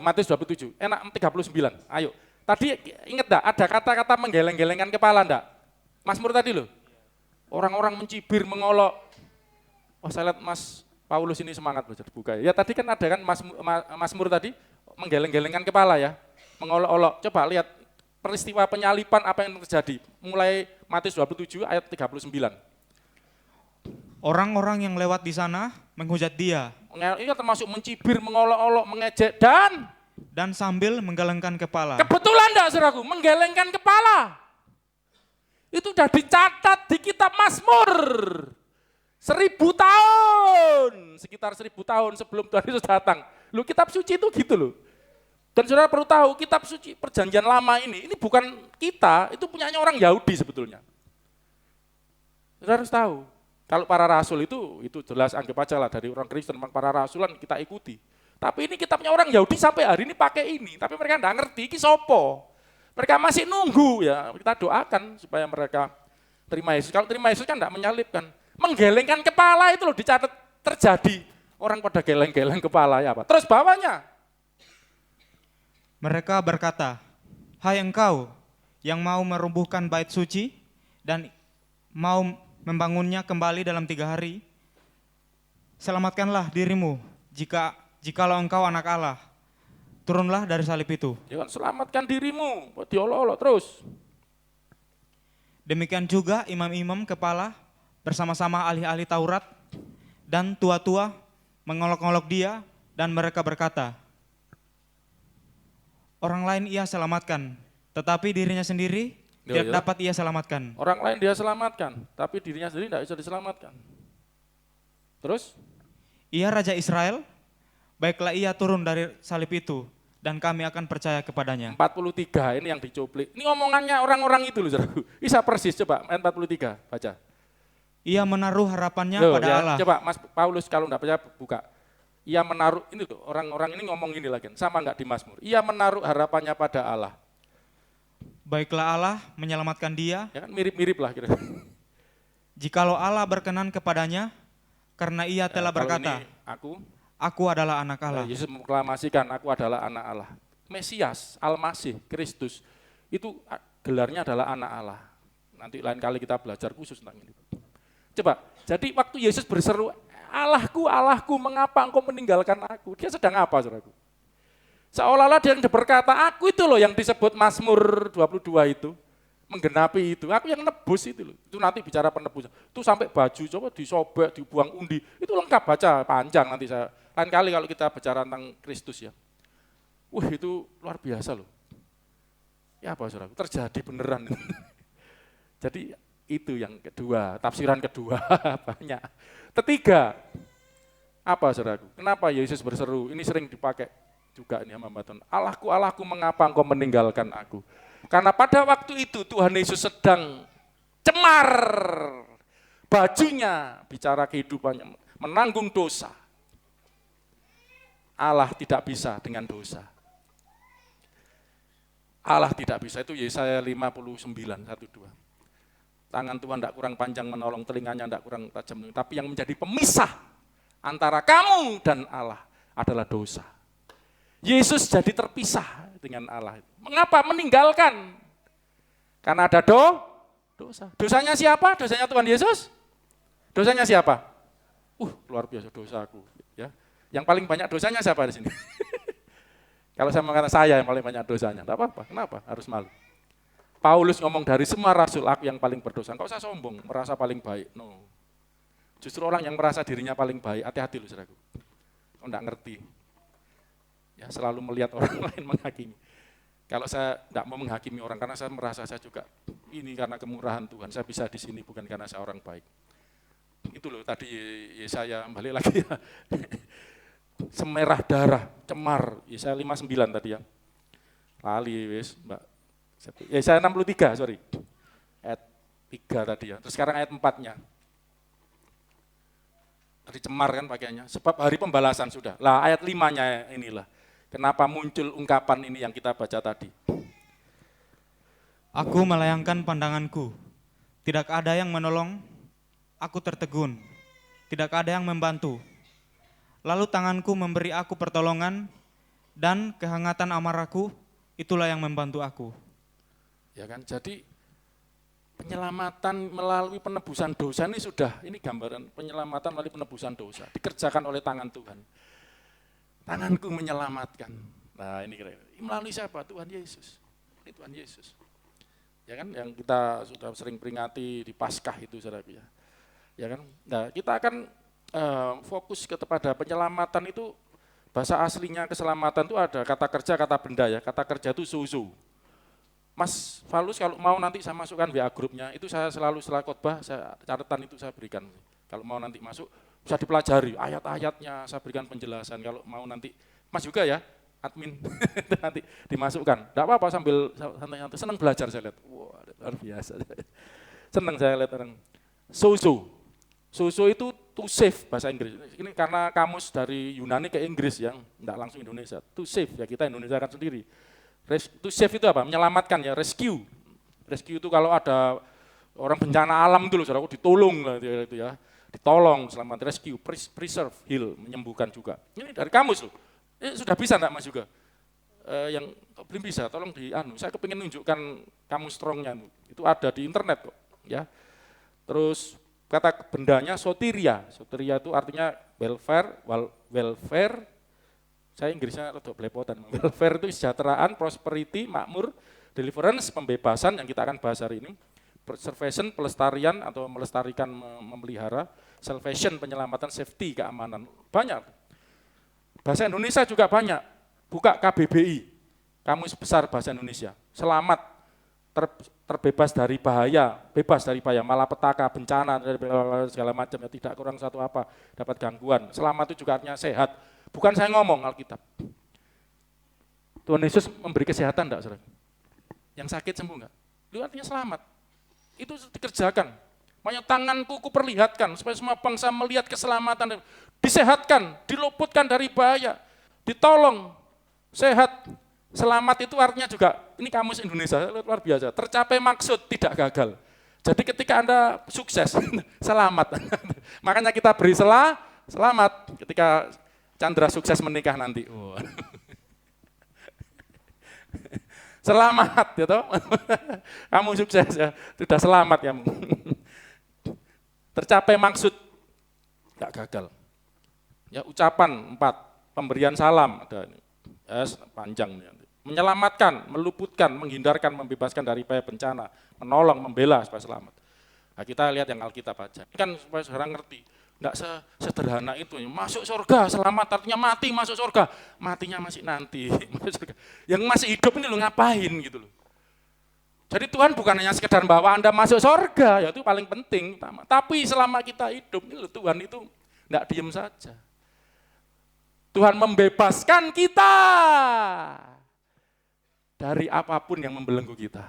Matius 27. Enak 39. Ayo. Tadi ingat enggak ada kata-kata menggeleng-gelengkan kepala enggak? Mazmur tadi loh. Orang-orang mencibir, mengolok. Oh, saya lihat Mas Paulus ini semangat belajar buka ya. Tadi kan ada kan Mazmur tadi menggeleng-gelengkan kepala ya, mengolok-olok. Coba lihat peristiwa penyalipan apa yang terjadi. Mulai Matius 27 ayat 39. Orang-orang yang lewat di sana menghujat dia. Ini termasuk mencibir, mengolok-olok, mengejek dan sambil menggelengkan kepala. Kebetulan enggak saudaraku, menggelengkan kepala. Itu sudah dicatat di kitab Mazmur. 1000 tahun, sekitar 1000 tahun sebelum Tuhan Yesus datang. Loh, kitab suci itu gitu loh. Dan saudara perlu tahu, kitab suci perjanjian lama ini bukan kita, itu punyanya orang Yahudi sebetulnya. Saudara harus tahu, kalau para rasul itu jelas anggap aja lah dari orang Kristen, memang para rasulan kita ikuti. Tapi ini kitabnya orang Yahudi sampai hari ini pakai ini, tapi mereka enggak ngerti, ini sopo. Mereka masih nunggu ya, kita doakan supaya mereka terima Yesus. Kalau terima Yesus kan enggak menyalibkan. Menggelengkan kepala itu loh dicatat terjadi. Orang pada geleng-geleng kepala ya apa. Terus bawahnya. Mereka berkata, hai engkau yang mau merumbuhkan bait suci dan mau membangunnya kembali dalam 3 hari, selamatkanlah dirimu jikalau engkau anak Allah. Turunlah dari salib itu. Ya kan, selamatkan dirimu, diolok-olok terus. Demikian juga imam-imam kepala bersama-sama ahli-ahli Taurat dan tua-tua mengolok-olok dia dan mereka berkata, orang lain ia selamatkan, tetapi dirinya sendiri tidak dapat ia selamatkan. Orang lain dia selamatkan, tapi dirinya sendiri tidak bisa diselamatkan. Terus? Ia Raja Israel, baiklah ia turun dari salib itu dan kami akan percaya kepadanya. 43 ini yang dicuplik. Ini omongannya orang-orang itu loh saudaraku. Bisa persis, coba ayat 43 baca. Ia menaruh harapannya pada Allah. Coba Mas Paulus kalau enggak percaya buka. Ia menaruh, ini tuh orang-orang ini ngomong ini lagi, sama enggak di Mazmur. Ia menaruh harapannya pada Allah. Baiklah Allah menyelamatkan dia. Ya kan mirip-mirip lah kira. Jikalau Allah berkenan kepadanya, karena ia telah berkata, aku adalah anak Allah. Yesus memproklamasikan, aku adalah anak Allah. Mesias, Al-Masih, Kristus, itu gelarnya adalah anak Allah. Nanti lain kali kita belajar khusus tentang ini. Coba, jadi waktu Yesus berseru, Allahku, Allahku, mengapa engkau meninggalkan aku? Dia sedang apa, saudaraku? Seolah-olah dia yang berkata, aku itu loh yang disebut Mazmur 22 itu. Menggenapi itu, aku yang nebus itu loh. Itu nanti bicara penebusan. Itu sampai baju coba disobek, dibuang undi. Itu lengkap, baca panjang nanti saya. Lain kali kalau kita bicara tentang Kristus ya. Wah itu luar biasa loh. Ya apa saudara, terjadi beneran. Jadi itu yang kedua, tafsiran kedua banyak. Ketiga, apa saudaraku? Kenapa Yesus berseru? Ini sering dipakai juga ini sama Mbak Ton. Allahku, Allahku, mengapa engkau meninggalkan aku? Karena pada waktu itu Tuhan Yesus sedang cemar bajunya, bicara kehidupannya, menanggung dosa. Allah tidak bisa dengan dosa. Allah tidak bisa, itu Yesaya 59, 1-2. Tangan Tuhan tidak kurang panjang menolong, telinganya tidak kurang tajam, tapi yang menjadi pemisah antara kamu dan Allah adalah dosa. Yesus jadi terpisah dengan Allah. Mengapa? Meninggalkan. Karena ada dosa. Dosanya siapa? Dosanya Tuhan Yesus? Dosanya siapa? Luar biasa dosaku. Ya. Yang paling banyak dosanya siapa di sini? Kalau saya mengatakan saya yang paling banyak dosanya, tidak apa-apa. Kenapa? Harus malu. Paulus ngomong dari semua rasul, aku yang paling berdosa. Enggak usah sombong, merasa paling baik. No. Justru orang yang merasa dirinya paling baik, hati-hati loh saudaraku. Kau enggak ngerti. Ya, selalu melihat orang lain menghakimi. Kalau saya tidak mau menghakimi orang, karena saya merasa saya juga ini karena kemurahan Tuhan, saya bisa di sini bukan karena saya orang baik. Itu loh tadi Yesaya, balik lagi ya. Semerah darah, cemar, Yesaya 59 tadi ya. Lali wis, Mbak. Yesaya 63, sorry. Ayat 3 tadi ya. Terus sekarang ayat 4-nya. Tadi cemar kan pakaiannya, sebab hari pembalasan sudah. Lah ayat 5-nya inilah. Kenapa muncul ungkapan ini yang kita baca tadi? Aku melayangkan pandanganku, tidak ada yang menolong, aku tertegun, tidak ada yang membantu. Lalu tanganku memberi aku pertolongan, dan kehangatan amarahku, itulah yang membantu aku. Ya kan, jadi penyelamatan melalui penebusan dosa ini sudah, ini gambaran penyelamatan melalui penebusan dosa, dikerjakan oleh tangan Tuhan. Tanganku menyelamatkan. Nah ini kira-kira, melalui siapa? Tuhan Yesus. Ini Tuhan Yesus. Ya kan, yang kita sudah sering peringati di Paskah itu saudara ya. Ya kan, nah kita akan fokus kepada penyelamatan itu, bahasa aslinya keselamatan itu ada kata kerja, kata benda ya. Kata kerja itu susu. Mas Falus kalau mau nanti saya masukkan WA grupnya, itu saya selalu setelah khotbah, catatan itu saya berikan. Kalau mau nanti masuk, bisa dipelajari, ayat-ayatnya saya berikan penjelasan, kalau mau nanti, Mas juga ya, admin, nanti dimasukkan. Tidak apa-apa sambil santai-santai, senang belajar saya lihat. Wah, luar biasa. Senang saya lihat orang. Susu itu to save bahasa Inggris. Ini karena kamus dari Yunani ke Inggris yang tidak langsung Indonesia. To save, ya kita Indonesia kan sendiri. To save itu apa? Menyelamatkan ya, rescue. Rescue itu kalau ada orang bencana alam itu loh, saudara, ditolong lah itu ya. Ditolong, selamat, rescue, preserve, heal, menyembuhkan juga. Ini dari kamus loh. Ini sudah bisa enggak Mas juga? Yang belum bisa, tolong saya kepingin nunjukkan kamus strongnya itu ada di internet kok, ya. Terus kata bendanya soteria. Soteria itu artinya welfare. Saya Inggrisnya rada belepotan. Welfare itu kesejahteraan, prosperity, makmur, deliverance, pembebasan yang kita akan bahas hari ini. Preservation, pelestarian atau melestarikan, memelihara. Salvation, penyelamatan, safety, keamanan. Banyak. Bahasa Indonesia juga banyak. Buka KBBI, Kamus Besar Bahasa Indonesia. Selamat, terbebas dari bahaya, bebas dari bahaya, malapetaka, bencana, segala macam, ya, tidak kurang satu apa, dapat gangguan. Selamat itu juga artinya sehat. Bukan saya ngomong Alkitab. Tuhan Yesus memberi kesehatan enggak, saudara? Yang sakit sembuh enggak? Itu artinya selamat. Itu dikerjakan. Makanya tanganku kuperlihatkan supaya semua bangsa melihat keselamatan, disehatkan, diluputkan dari bahaya, ditolong, sehat. Selamat itu artinya juga, ini kamus Indonesia, luar biasa, tercapai maksud, tidak gagal. Jadi ketika Anda sukses, selamat. Makanya kita beri selamat ketika Chandra sukses menikah nanti. Oh. Selamat ya toh. Kamu sukses ya, sudah selamat kamu. Tercapai maksud, enggak gagal. Ya, ucapan 4, pemberian salam ada ini. Panjang. Menyelamatkan, meluputkan, menghindarkan, membebaskan dari bahaya bencana, menolong, membela supaya selamat. Nah, kita lihat yang Alkitab aja. Ini kan supaya saudara ngerti, enggak sederhana itu. Masuk surga, selamat, artinya mati masuk surga. Matinya masih nanti. Yang masih hidup ini lo ngapain gitu loh. Jadi Tuhan bukan hanya sekedar bawa Anda masuk surga, ya itu paling penting. Tapi selama kita hidup, ini loh, Tuhan itu enggak diem saja. Tuhan membebaskan kita dari apapun yang membelenggu kita.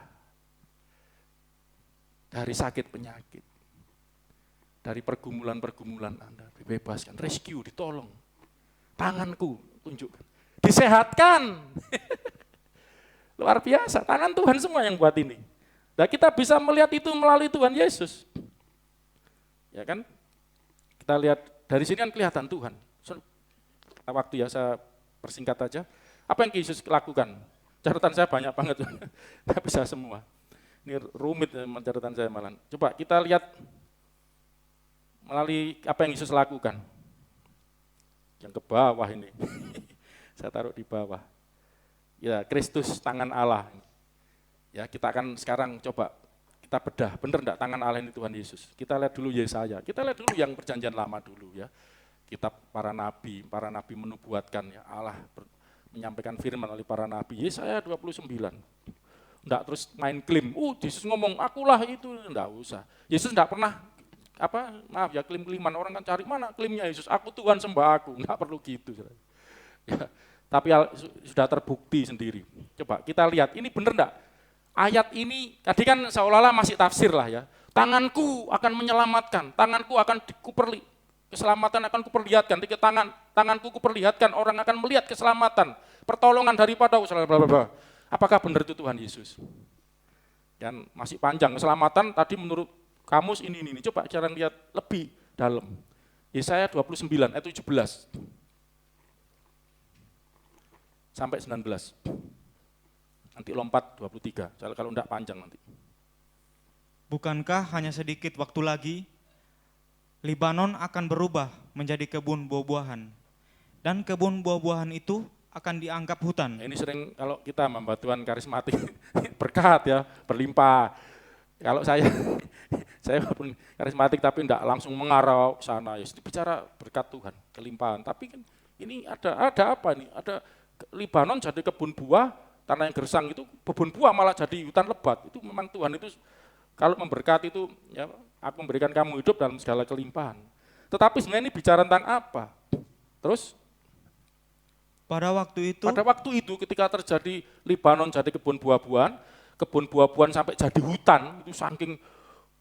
Dari sakit penyakit. Dari pergumulan-pergumulan Anda. Dibebaskan, rescue, ditolong. Tanganku, tunjukkan. Disehatkan. Luar biasa, tangan Tuhan semua yang buat ini. Nah, kita bisa melihat itu melalui Tuhan Yesus. Ya kan? Kita lihat, dari sini kan kelihatan Tuhan. Waktu ya, saya persingkat aja. Apa yang Yesus lakukan? Catatan saya banyak banget, nggak bisa semua. Ini rumit catatan saya malah. Coba kita lihat melalui apa yang Yesus lakukan. Yang ke bawah ini, saya taruh di bawah. Ya, Kristus tangan Allah. Ya, kita akan sekarang coba kita bedah, benar enggak tangan Allah ini Tuhan Yesus. Kita lihat dulu Yesaya, kita lihat dulu yang perjanjian lama dulu ya. Kitab para nabi menubuatkan ya, Allah menyampaikan firman oleh para nabi. Yesaya 29. Enggak terus main klaim, Yesus ngomong akulah itu, enggak usah. Yesus enggak pernah klaim-klaiman, orang kan cari mana klaimnya Yesus, aku Tuhan sembah aku, enggak perlu gitu. Ya, tapi sudah terbukti sendiri. Coba kita lihat, ini benar enggak? Ayat ini tadi kan seolah-olah masih tafsir lah ya. Tanganku akan menyelamatkan, tanganku akan keselamatan akan kuperlihatkan, tanganku kuperlihatkan, orang akan melihat keselamatan, pertolongan daripada blablabla. Apakah benar itu Tuhan Yesus? Dan masih panjang, keselamatan tadi menurut kamus ini. Coba cara lihat lebih dalam. Yesaya 29 ayat 17 sampai 19. Nanti lompat 23, kalau enggak panjang nanti. Bukankah hanya sedikit waktu lagi Libanon akan berubah menjadi kebun buah-buahan, dan kebun buah-buahan itu akan dianggap hutan. Ini sering kalau kita membatuan karismatik berkat ya, berlimpah. Kalau saya walaupun karismatik tapi enggak langsung mengarah ke sana, ya itu bicara berkat Tuhan, kelimpahan. Tapi kan ini ada apa nih? Ada Libanon jadi kebun buah, tanah yang gersang itu kebun buah malah jadi hutan lebat. Itu memang Tuhan itu kalau memberkati itu, ya, aku memberikan kamu hidup dalam segala kelimpahan. Tetapi sebenarnya ini bicara tentang apa? Terus? Pada waktu itu ketika terjadi Libanon jadi kebun buah-buahan sampai jadi hutan, itu saking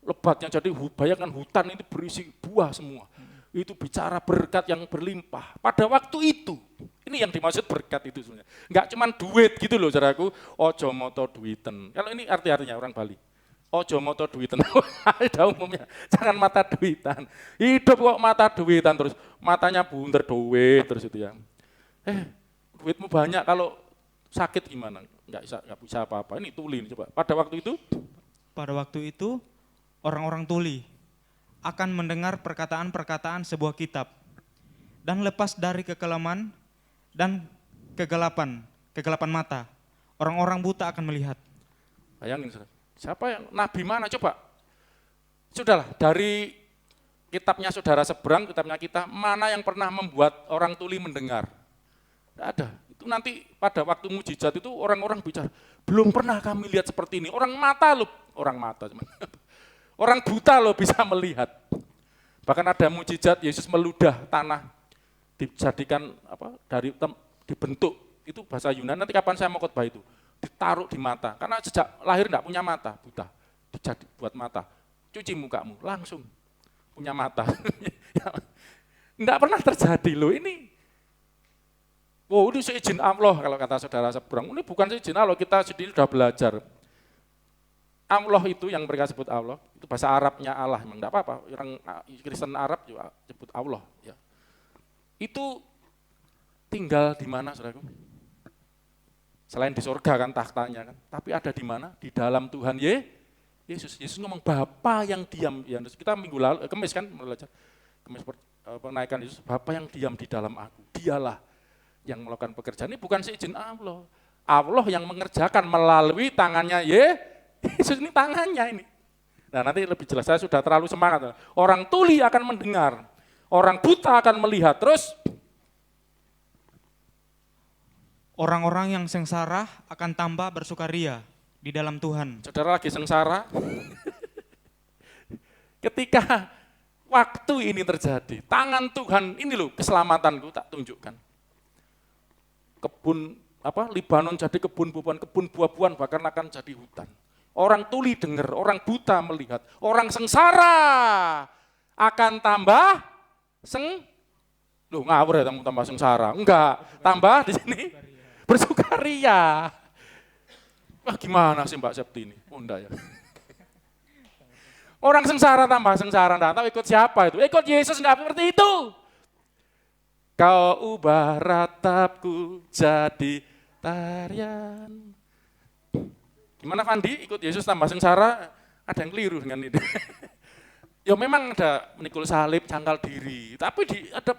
lebatnya, jadi bayangkan hutan ini berisi buah semua. Itu bicara berkat yang berlimpah. Pada waktu itu, ini yang dimaksud berkat itu sebenarnya. Enggak cuma duit gitu loh, saudaraku, ojo moto duiten. Kalau ini arti-artinya orang Bali. Ojo moto duitan, ada umumnya, jangan mata duitan. Hidup kok mata duitan terus, matanya bunder duit terus itu ya. Duitmu banyak, kalau sakit gimana? Nggak bisa apa-apa. Ini tuli, coba. Pada waktu itu orang-orang tuli akan mendengar perkataan-perkataan sebuah kitab dan lepas dari kekelaman dan kegelapan mata. Orang-orang buta akan melihat. Bayangin, saudara. Siapa yang nabi mana coba? Sudahlah, dari kitabnya saudara seberang, kitabnya kita, mana yang pernah membuat orang tuli mendengar? Tidak ada. Itu nanti pada waktu mujizat itu orang-orang bicara, belum pernah kami lihat seperti ini. Orang buta loh bisa melihat. Bahkan ada mujizat Yesus meludah tanah, dijadikan dibentuk, itu bahasa Yunani. Nanti kapan saya mau khotbah itu? Ditaruh di mata, karena sejak lahir enggak punya mata, buta, buat mata, cuci mukamu, langsung punya mata. Enggak pernah terjadi loh ini. Ini seizin Allah kalau kata saudara seberang, ini bukan seizin Allah, kita sendiri sudah belajar. Allah itu yang mereka sebut Allah, itu bahasa Arabnya Allah, memang enggak apa-apa, orang Kristen Arab juga sebut Allah. Ya. Itu tinggal di mana, saudaraku? Selain di surga kan tahtanya kan, tapi ada di mana? Di dalam Tuhan Yesus. Yesus ngomong Bapa yang diam. Ya, kita minggu lalu, Kemis penaikan Yesus, Bapa yang diam di dalam aku. Dialah Yang melakukan pekerjaan ini bukan seizin Allah. Allah yang mengerjakan melalui tangannya Yesus, ini tangannya ini. Nah nanti lebih jelas, saya sudah terlalu semangat. Orang tuli akan mendengar, orang buta akan melihat, terus orang-orang yang sengsara akan tambah bersukaria di dalam Tuhan. Saudara lagi sengsara, ketika waktu ini terjadi, tangan Tuhan ini loh keselamatanku tak tunjukkan. Kebun Libanon jadi kebun buah-buahan bahkan akan jadi hutan. Orang tuli dengar, orang buta melihat, orang sengsara akan tambah ngawur ya tambah sengsara. Enggak, tambah di sini bersukaria. Wah gimana sih Mbak Septi ini? Oh enggak ya. Orang sengsara tambah sengsara, enggak tahu ikut siapa itu. Ikut Yesus enggak seperti itu. Kau ubah ratapku jadi tarian. Gimana Fandi, ikut Yesus tambah sengsara, ada yang keliru dengan itu. Ya memang ada menikul salib, cangkal diri, tapi ada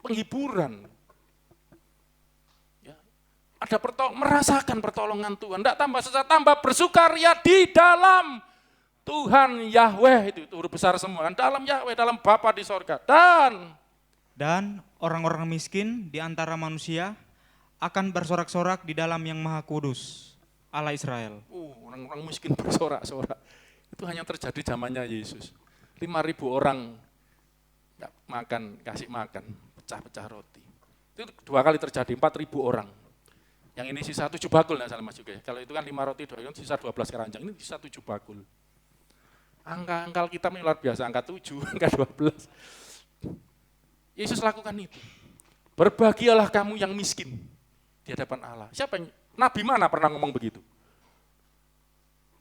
penghiburan. Ya, ada merasakan pertolongan Tuhan, tidak tambah sengsara, tambah bersukaria di dalam Tuhan Yahweh, itu huruf besar semua, dalam Yahweh, dalam Bapa di sorga. Dan orang-orang miskin di antara manusia akan bersorak-sorak di dalam Yang Maha Kudus, Allah Israel. Orang-orang miskin bersorak-sorak. Itu hanya terjadi zamannya Yesus. 5.000 orang makan, kasih makan, pecah-pecah roti. Itu 2 kali terjadi, 4.000 orang. Yang ini sisa 7 bakul, enggak salah Mas juga ya. Kalau itu kan 5 roti, 2 sisa 12 keranjang, ini sisa 7 bakul. Angka kita ini luar biasa, angka 7, angka 12. Yesus lakukan itu. Berbahagialah kamu yang miskin di hadapan Allah. Siapa yang Nabi mana pernah ngomong begitu?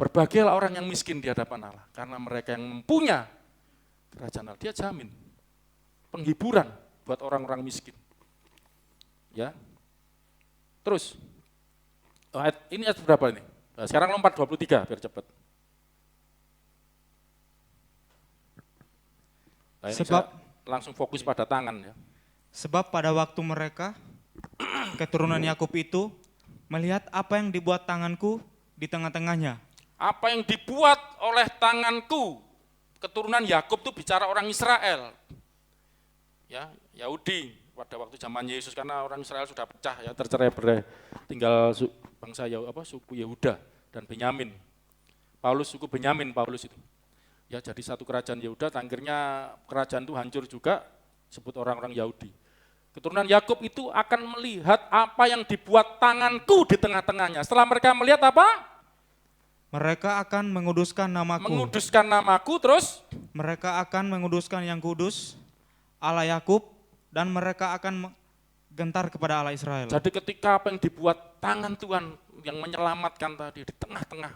Berbahagialah orang yang miskin di hadapan Allah, karena mereka yang mempunyai kerajaan Allah. Dia jamin penghiburan buat orang-orang miskin. Ya. Terus, ini ayat berapa ini? Nah, sekarang lompat 23 biar cepat. Nah, ini sebab langsung fokus pada tangan ya. Sebab pada waktu mereka, keturunan Yakub itu melihat apa yang dibuat tanganku di tengah-tengahnya. Apa yang dibuat oleh tanganku, keturunan Yakub itu bicara orang Israel. Ya, Yahudi pada waktu zaman Yesus, karena orang Israel sudah pecah ya, tercerai-berai. Tinggal bangsa suku Yehuda dan Benyamin. Suku Benyamin Paulus itu. Ya, jadi satu kerajaan Yehuda, akhirnya kerajaan itu hancur juga, sebut orang-orang Yahudi. Keturunan Yakub itu akan melihat apa yang dibuat tanganku di tengah-tengahnya. Setelah mereka melihat apa? Mereka akan menguduskan namaku. Menguduskan namaku, terus? Mereka akan menguduskan yang kudus, Allah Yakub, dan mereka akan gentar kepada Allah Israel. Jadi ketika apa yang dibuat tangan Tuhan yang menyelamatkan tadi di tengah-tengah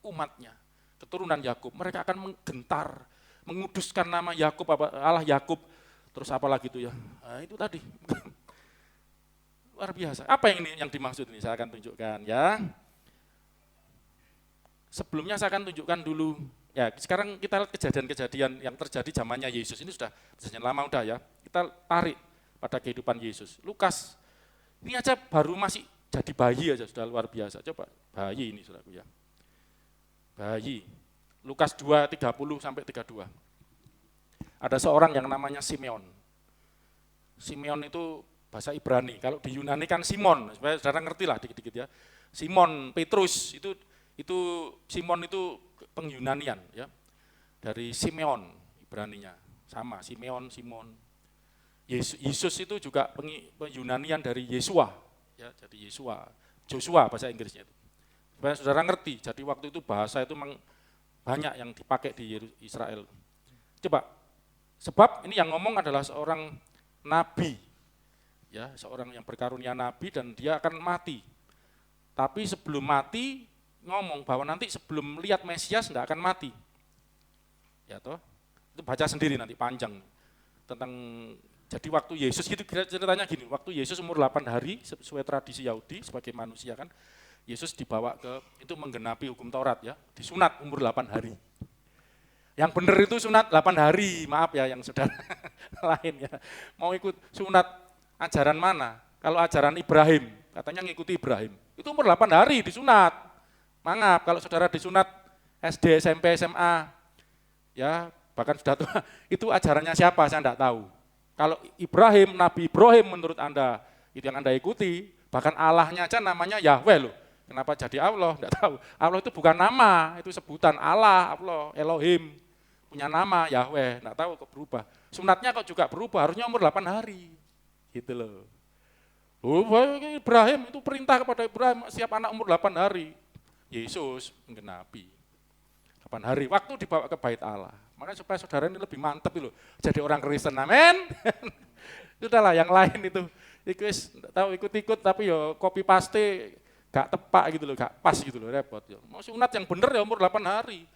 umatnya, keturunan Yakub, mereka akan menggentar, menguduskan nama Yakub, Allah Yakub. Terus apa lagi itu ya? Nah, itu tadi. Luar biasa. Apa yang ini yang dimaksud ini? Saya akan tunjukkan ya. Sebelumnya saya akan tunjukkan dulu. Ya, sekarang kita lihat kejadian-kejadian yang terjadi zamannya Yesus. Ini sudah kejadian lama udah ya. Kita tarik pada kehidupan Yesus. Lukas, ini aja baru masih jadi bayi aja sudah luar biasa. Coba bayi ini saudaraku ya. Bayi. Lukas 2, 30 sampai 32. Ada seorang yang namanya Simeon. Simeon itu bahasa Ibrani. Kalau di Yunani kan Simon, supaya saudara ngerti lah dikit-dikit ya. Simon Petrus itu Simon itu pengyunanian ya. Dari Simeon Ibraninya. Sama Simeon, Simon. Yesus itu juga pengyunanian dari Yesua ya, jadi Joshua bahasa Inggrisnya itu. Supaya saudara ngerti. Jadi waktu itu bahasa itu memang banyak yang dipakai di Israel. Coba. Sebab ini yang ngomong adalah seorang nabi, ya, seorang yang berkarunia nabi dan dia akan mati. Tapi sebelum mati ngomong bahwa nanti sebelum melihat Mesias enggak akan mati. Ya toh, itu baca sendiri nanti panjang tentang. Jadi waktu Yesus gitu ceritanya gini, waktu Yesus umur 8 hari sesuai tradisi Yahudi sebagai manusia kan, Yesus dibawa ke itu menggenapi hukum Taurat ya, disunat umur 8 hari. Yang benar itu sunat 8 hari, maaf ya yang saudara lain ya. Mau ikut sunat Ajaran mana? Kalau ajaran Ibrahim, katanya ngikuti Ibrahim. Itu umur 8 hari disunat. Mangap, kalau saudara disunat SD, SMP, SMA, ya bahkan sudah tua, itu ajarannya siapa saya enggak tahu. Kalau Ibrahim, Nabi Ibrahim menurut Anda, itu yang Anda ikuti, bahkan Allahnya aja namanya Yahweh loh. Kenapa jadi Allah? Enggak tahu. Allah itu bukan nama, itu sebutan Allah, Elohim. Punya nama Yahweh, enggak tahu kok berubah. Sunatnya kok juga berubah, harusnya umur 8 hari. Gitu loh. Ibrahim itu perintah kepada Ibrahim, siap anak umur 8 hari. Yesus menggenapi 8 hari, waktu dibawa ke bait Allah. Makanya supaya saudara ini lebih mantep loh, jadi orang Kristen, amin. Sudahlah yang lain itu tahu ikut-ikut tapi ya copy paste gak tepak gitu loh, gak pas gitu loh, repot ya. Mau sunat yang bener ya umur 8 hari.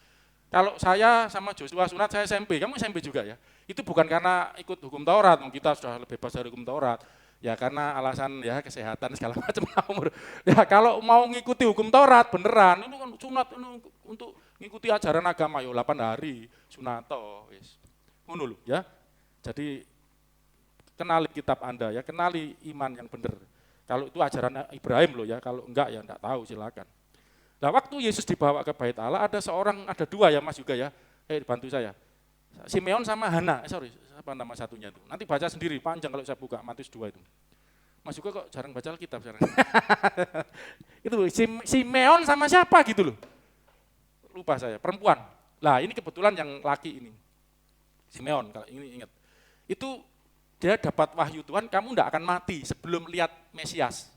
Kalau saya sama Joshua sunat saya SMP, kamu SMP juga ya. Itu bukan karena ikut hukum Taurat, kita sudah lebih bebas dari hukum Taurat. Ya karena alasan ya kesehatan segala macam umur. Ya kalau mau ngikuti hukum Taurat beneran, ini kan sunat ini untuk ngikuti ajaran agama ya 8 hari sunato wis. Ngono lho ya. Jadi kenali kitab Anda ya, kenali iman yang benar. Kalau itu ajaran Ibrahim loh ya, kalau enggak ya enggak tahu silakan. Nah waktu Yesus dibawa ke bait Allah ada dua ya Mas juga ya, bantu saya. Simeon sama Hana, apa nama satunya itu. Nanti baca sendiri, panjang kalau saya buka, Matius 2 itu. Mas juga kok jarang baca Alkitab sekarang. Itu Simeon sama siapa gitu loh. Lupa saya, perempuan. Lah ini kebetulan yang laki ini. Simeon, kalau ini ingat. Itu dia dapat wahyu Tuhan, kamu enggak akan mati sebelum lihat Mesias.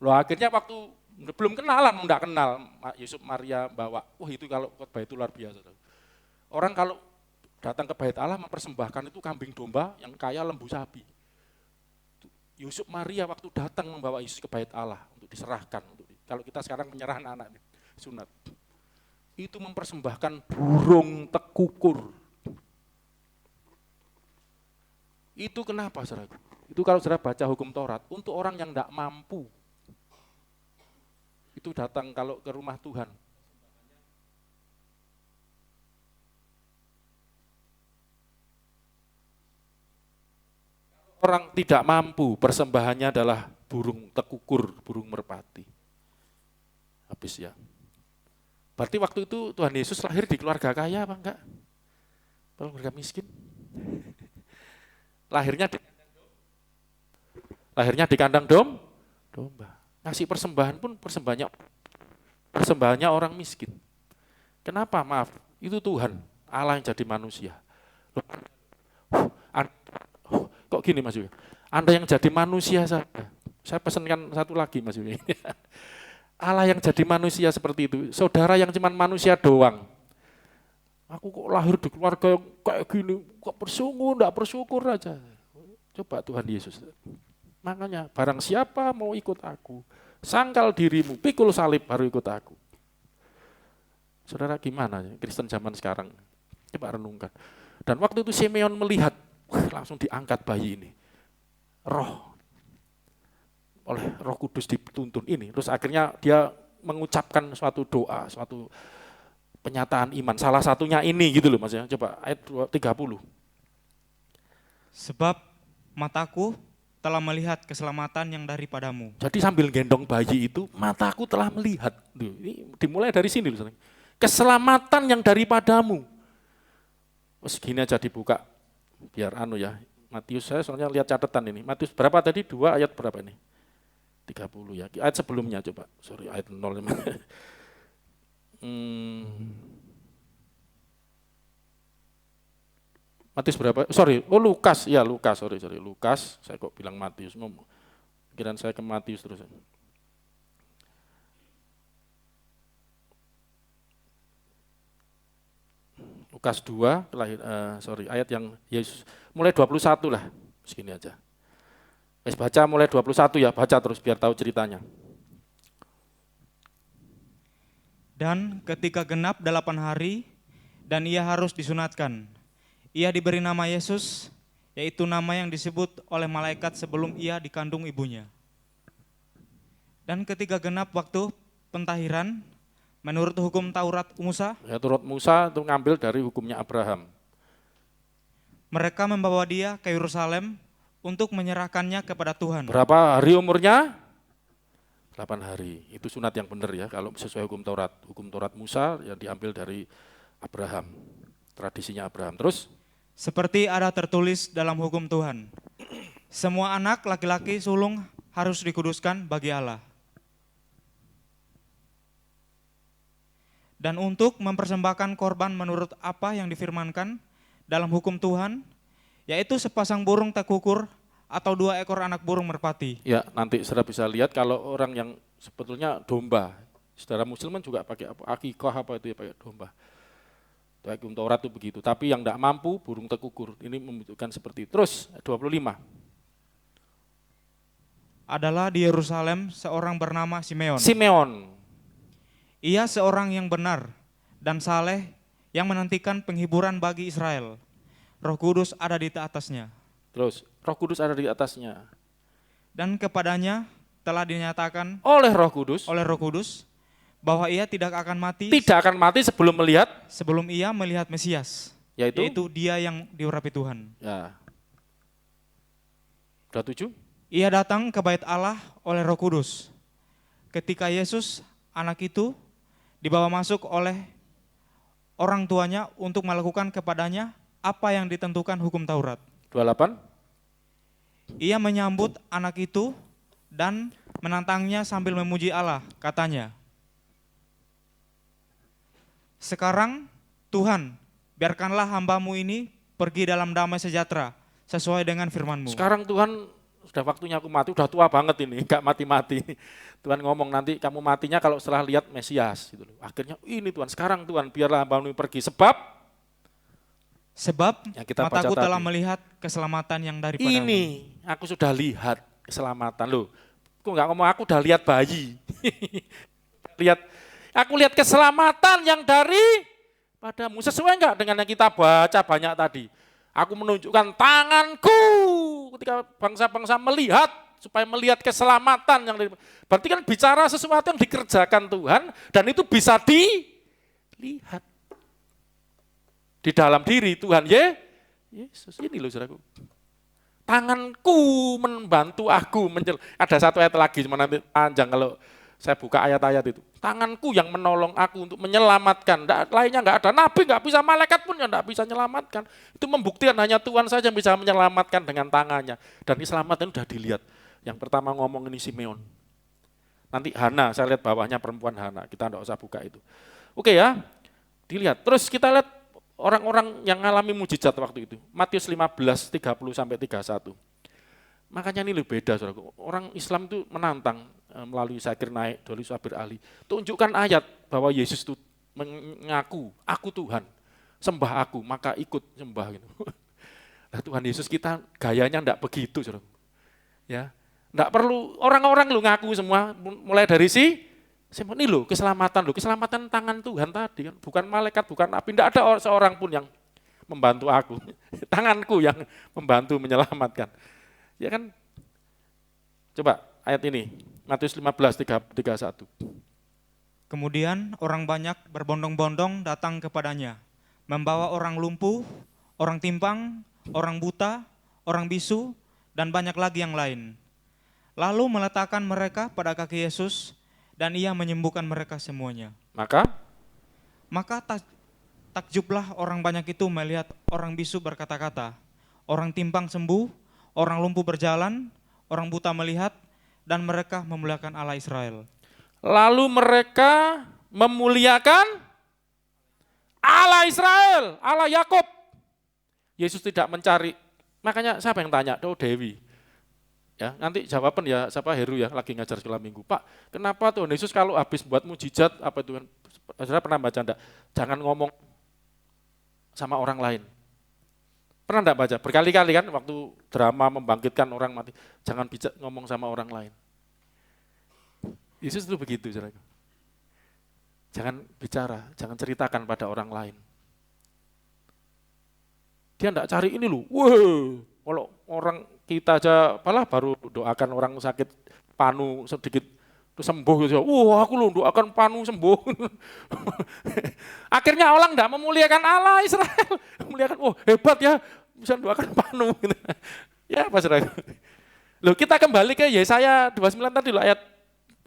Loh akhirnya waktu belum kenalan, enggak kenal, Yusuf Maria bawa, itu kalau khotbah itu luar biasa. Orang kalau datang ke bait Allah mempersembahkan itu kambing domba yang kaya lembu sapi. Yusuf Maria waktu datang membawa Yesus ke bait Allah untuk diserahkan. Kalau kita sekarang menyerahkan anak sunat, itu mempersembahkan burung tekukur. Itu kenapa saudara? Itu kalau saudara baca hukum Taurat, untuk orang yang tidak mampu, itu datang kalau ke rumah Tuhan. Orang tidak mampu, persembahannya adalah burung tekukur, burung merpati. Habis ya. Berarti waktu itu Tuhan Yesus lahir di keluarga kaya apa enggak? Keluarga miskin? Lahirnya di kandang domba. Ngasih persembahan pun persembahannya orang miskin. Kenapa? Maaf, itu Tuhan, Allah yang jadi manusia. Kok gini Mas Yuda? Anda yang jadi manusia saja. Saya pesankan satu lagi Mas Yuda. Allah yang jadi manusia seperti itu. Saudara yang cuma manusia doang. Aku kok lahir di keluarga yang kayak gini, kok enggak bersyukur aja. Coba Tuhan Yesus. Makanya barang siapa mau ikut aku, sangkal dirimu, pikul salib baru ikut aku. Saudara gimana ya Kristen zaman sekarang? Coba renungkan. Dan waktu itu Simeon melihat, langsung diangkat bayi ini. Oleh Roh Kudus dituntun ini. Terus akhirnya dia mengucapkan suatu doa, suatu penyataan iman. Salah satunya ini gitu loh Mas ya. Coba ayat 30. Sebab mataku telah melihat keselamatan yang daripadamu. Jadi sambil gendong bayi itu, mataku telah melihat. Ini dimulai dari sini loh. Keselamatan yang daripadamu. Terus gini aja dibuka. Biar ya, Matius saya soalnya lihat catatan ini. Matius berapa tadi? 2 ayat berapa ini? 30 ya. Ayat sebelumnya coba. Sorry, ayat 0. Matius berapa? Lukas. Ya, Lukas, sorry. Lukas, saya kok bilang Matius. Pikiran saya ke Matius terus. Lukas 2, ayat yang Yesus, mulai 21 lah, segini aja. Baca mulai 21 ya, baca terus biar tahu ceritanya. Dan ketika genap 8 hari, dan ia harus disunatkan, ia diberi nama Yesus, yaitu nama yang disebut oleh malaikat sebelum ia dikandung ibunya. Dan ketika genap waktu pentahiran, menurut hukum Taurat Musa, ya, Taurat Musa itu ngambil dari hukumnya Abraham. Mereka membawa dia ke Yerusalem untuk menyerahkannya kepada Tuhan. Berapa hari umurnya? 8 hari. Itu sunat yang benar ya, kalau sesuai hukum Taurat. Hukum Taurat Musa yang diambil dari Abraham, tradisinya Abraham. Terus? Seperti ada tertulis dalam hukum Tuhan, semua anak laki-laki sulung harus dikuduskan bagi Allah. Dan untuk mempersembahkan korban menurut apa yang difirmankan dalam hukum Tuhan, yaitu sepasang burung tekukur atau 2 ekor anak burung merpati. Ya, nanti saudara bisa lihat kalau orang yang sebetulnya domba, saudara muslim kan juga pakai apa? Akikah apa itu ya, pakai domba. Hukum Taurat itu begitu, tapi yang tidak mampu burung tekukur, ini membutuhkan seperti itu. Terus 25. Adalah di Yerusalem seorang bernama Simeon. Simeon. Ia seorang yang benar dan saleh yang menantikan penghiburan bagi Israel. Roh Kudus ada di atasnya. Terus Roh Kudus ada di atasnya. Dan kepadanya telah dinyatakan Oleh Roh Kudus bahwa ia tidak akan mati sebelum ia melihat Mesias, yaitu dia yang diurapi Tuhan. Ya. Sudah 7? Ia datang ke bait Allah oleh Roh Kudus. Ketika Yesus anak itu dibawa masuk oleh orang tuanya untuk melakukan kepadanya apa yang ditentukan hukum Taurat. 28. Ia menyambut anak itu dan menantangnya sambil memuji Allah, katanya, sekarang Tuhan, biarkanlah hambamu ini pergi dalam damai sejahtera, sesuai dengan firman-Mu. Sekarang Tuhan, sudah waktunya aku mati, udah tua banget ini, gak mati-mati. Tuhan ngomong nanti kamu matinya kalau setelah lihat Mesias. Gitu loh. Akhirnya ini Tuhan, sekarang Tuhan biarlah hambamu ini pergi. Sebab yang kita mataku baca telah tadi, melihat keselamatan yang daripadamu. ini aku sudah lihat keselamatan loh. Aku nggak ngomong aku udah lihat bayi. Aku lihat keselamatan yang daripadamu. Sesuai enggak dengan yang kita baca banyak tadi? Aku menunjukkan tanganku ketika bangsa-bangsa melihat, supaya melihat keselamatan yang berarti kan bicara sesuatu yang dikerjakan Tuhan dan itu bisa dilihat di dalam diri Tuhan Yesus. Ini loh saudaraku. Tanganku membantu aku. Ada satu ayat lagi, cuma nanti panjang kalau saya buka ayat-ayat itu. Tanganku yang menolong aku untuk menyelamatkan. Lainnya enggak ada. Nabi enggak bisa, malaikat pun enggak bisa menyelamatkan. Itu membuktikan hanya Tuhan saja yang bisa menyelamatkan dengan tangannya. Dan keselamatan sudah dilihat. Yang pertama ngomong ini Simeon. Nanti Hana, saya lihat bawahnya perempuan Hana. Kita enggak usah buka itu. Oke ya, dilihat. Terus kita lihat orang-orang yang mengalami mujizat waktu itu. Matius 15, 30 sampai 31. Makanya ini lebih beda, saudaraku. Orang Islam itu menantang melalui Zakir Naik, melalui Sabir Ali. Tunjukkan ayat bahwa Yesus itu mengaku, aku Tuhan, sembah aku, maka ikut sembah. Gitu. Nah, Tuhan Yesus kita gayanya enggak begitu, saudaraku. Ya, enggak perlu orang-orang lu ngaku semua, mulai dari ini loh, keselamatan tangan Tuhan tadi kan, bukan malaikat, bukan nabi, tidak ada seorang pun yang membantu aku, tanganku yang membantu menyelamatkan. Ya kan? Coba ayat ini, Matius 15, 31. Kemudian orang banyak berbondong-bondong datang kepadanya, membawa orang lumpuh, orang timpang, orang buta, orang bisu, dan banyak lagi yang lain. Lalu meletakkan mereka pada kaki Yesus, dan ia menyembuhkan mereka semuanya. Maka takjublah orang banyak itu melihat orang bisu berkata-kata, orang timpang sembuh, orang lumpuh berjalan, orang buta melihat, dan mereka memuliakan Allah Israel. Lalu mereka memuliakan Allah Israel, Allah Yakub. Yesus tidak mencari, makanya siapa yang tanya? Oh, Dewi. Ya, nanti jawaban ya siapa Heru ya lagi ngajar sekolah minggu. Pak, kenapa Tuhan Yesus kalau habis buat mujizat apa itu? Saudara pernah baca enggak? Jangan ngomong sama orang lain. Pernah enggak baca? Berkali-kali kan waktu drama membangkitkan orang mati. Jangan ngomong sama orang lain. Yesus itu begitu, saudara. Jangan bicara, jangan ceritakan pada orang lain. Dia enggak cari ini loh. Wah, kalau orang kita aja apalah baru doakan orang sakit panu sedikit terus sembuh gitu. Wah, aku loh doakan panu sembuh. Akhirnya orang enggak memuliakan Allah Israel. Memuliakan, oh hebat ya bisa doakan panu. Ya apa saudara? Loh kita kembali ke Yesaya 29 tadi loh ayat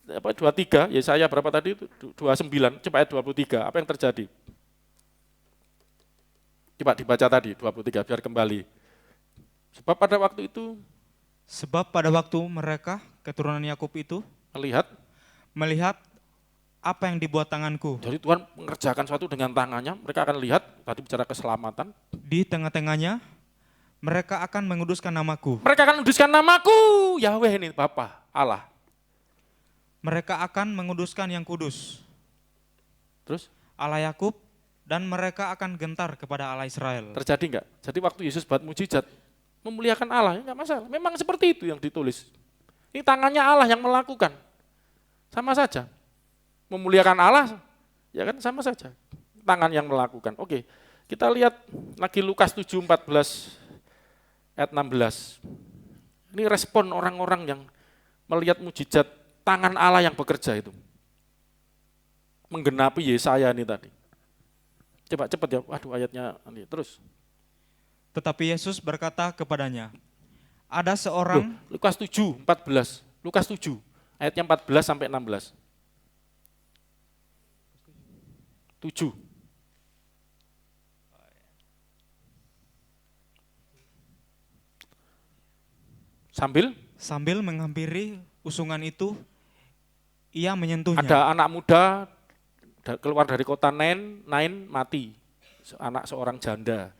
23, Yesaya berapa tadi itu? 29, coba ayat 23, apa yang terjadi? Coba dibaca tadi 23 biar kembali. Sebab pada waktu itu mereka keturunan Yakub itu melihat apa yang dibuat tanganku. Jadi Tuhan mengerjakan sesuatu dengan tangannya, mereka akan lihat, tadi bicara keselamatan. Di tengah-tengahnya mereka akan menguduskan namaku. Mereka akan menguduskan namaku, Yahweh ini Bapa, Allah. Mereka akan menguduskan yang kudus. Terus? Allah Yakub, dan mereka akan gentar kepada Allah Israel. Terjadi enggak? Jadi waktu Yesus buat mujizat, memuliakan Allah, enggak masalah. Memang seperti itu yang ditulis. Ini tangannya Allah yang melakukan. Sama saja. Memuliakan Allah, ya kan sama saja. Tangan yang melakukan. Oke, kita lihat lagi Lukas 7:14 ayat 16. Ini respon orang-orang yang melihat mujizat tangan Allah yang bekerja itu. Menggenapi Yesaya ini tadi. Coba cepat ya, waduh ayatnya terus. Tetapi Yesus berkata kepadanya, ada seorang. Lukas 7:14, Lukas 7 ayatnya 14 sampai 16. 7. Sambil menghampiri usungan itu, ia menyentuhnya. Ada anak muda keluar dari kota Nain mati, anak seorang janda,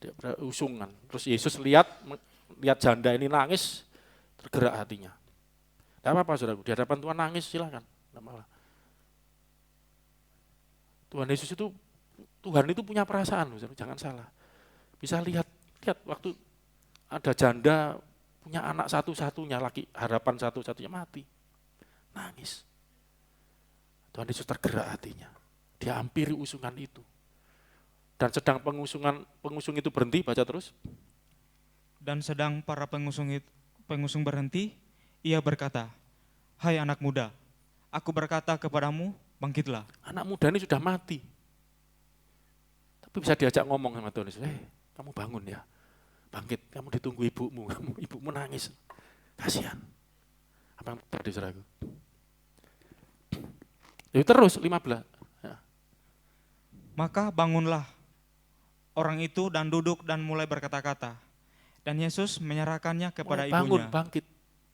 dia usungan. Terus Yesus lihat janda ini nangis, tergerak hatinya. Tidak apa-apa saudaraku, di hadapan Tuhan nangis silakan, tidak masalah. Tuhan itu punya perasaan, jangan salah. Bisa lihat waktu ada janda punya anak satu-satunya, laki harapan satu-satunya mati, nangis. Tuhan Yesus tergerak hatinya, dia hampiri usungan itu. Dan sedang pengusung itu berhenti, baca terus. Dan sedang para pengusung berhenti, ia berkata, hai anak muda, aku berkata kepadamu, bangkitlah. Anak muda ini sudah mati. Tapi bisa diajak ngomong sama Tuhan Yesus, kamu bangun ya, bangkit, kamu ditunggu ibumu nangis. Kasihan. Apa yang terjadi saudaraku? Jadi terus 15. Ya. Maka bangunlah orang itu dan duduk dan mulai berkata-kata. Dan Yesus menyerahkannya kepada ibunya. Bangkit,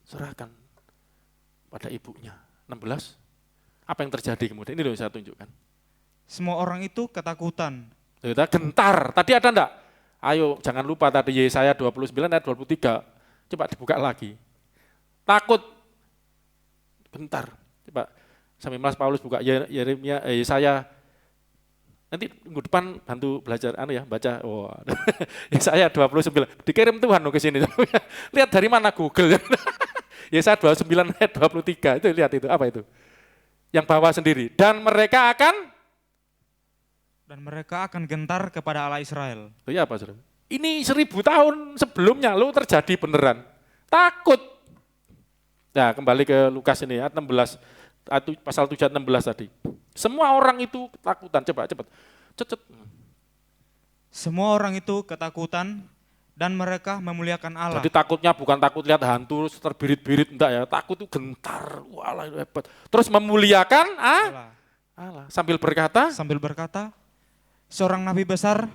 serahkan pada ibunya. 16. Apa yang terjadi kemudian? Ini loh saya tunjukkan. Semua orang itu ketakutan. Kita gentar. Tadi ada enggak? Ayo jangan lupa tadi Yesaya 29 ayat 23. Coba dibuka lagi. Takut. Gentar. Coba sampai Mas Paulus buka Yeremia, Yesaya. Nanti minggu depan bantu belajar baca. Yesaya 29. Dikirim Tuhan ke sini. Lihat dari mana Google. Yesaya 29 ayat 23. Itu lihat itu, apa itu? Yang bawah sendiri. Dan mereka akan gentar kepada Allah Israel. Oh iya apa saudara? Ini 1000 tahun sebelumnya lo terjadi beneran. Takut. Nah kembali ke Lukas ini ayat 16. Pasal 7 ayat 16 tadi. Semua orang itu ketakutan. Coba cepat. Semua orang itu ketakutan dan mereka memuliakan Allah. Jadi takutnya bukan takut lihat hantu terbirit-birit, enggak ya. Takut itu gentar. Wah Allah itu hebat. Terus memuliakan Allah. Sambil berkata, seorang nabi besar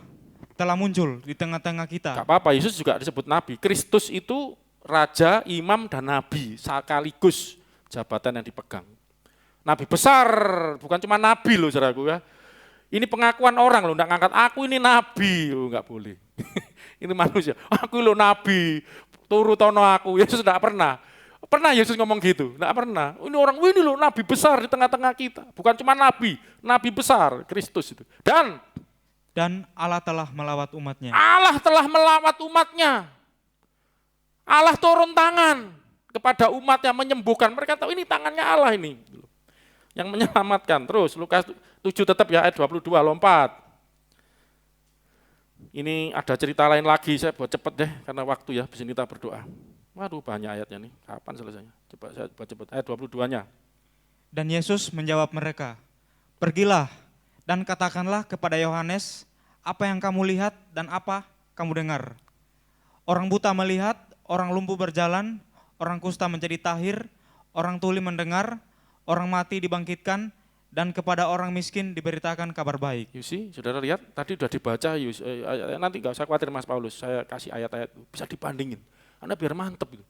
telah muncul di tengah-tengah kita. Gak apa-apa, Yesus juga disebut nabi. Kristus itu raja, imam, dan nabi sekaligus jabatan yang dipegang. Nabi besar, bukan cuma nabi loh saudaraku ya. Ini pengakuan orang loh, enggak ngangkat aku ini nabi, enggak boleh. Ini manusia, aku lo nabi, turutono aku. Yesus enggak pernah. Pernah Yesus ngomong gitu? Enggak pernah. Ini orang, ini loh nabi besar di tengah-tengah kita. Bukan cuma nabi besar, Kristus itu. Dan Allah telah melawat umatnya. Allah turun tangan kepada umatnya menyembuhkan. Mereka tahu ini tangannya Allah ini. Yang menyelamatkan. Terus Lukas 7 tetap ya ayat 22 lompat. Ini ada cerita lain lagi, saya buat cepet deh karena waktu ya, habis ini kita berdoa. Waduh banyak ayatnya nih, kapan selesainya? Coba saya buat cepet, ayat 22-nya. Dan Yesus menjawab mereka, pergilah dan katakanlah kepada Yohanes apa yang kamu lihat dan apa kamu dengar. Orang buta melihat, orang lumpuh berjalan, orang kusta menjadi tahir, orang tuli mendengar, orang mati dibangkitkan, dan kepada orang miskin diberitakan kabar baik. You see, saudara lihat, tadi sudah dibaca, nanti nggak usah khawatir Mas Paulus, saya kasih ayat-ayat, bisa dibandingin, Anda biar mantep gitu.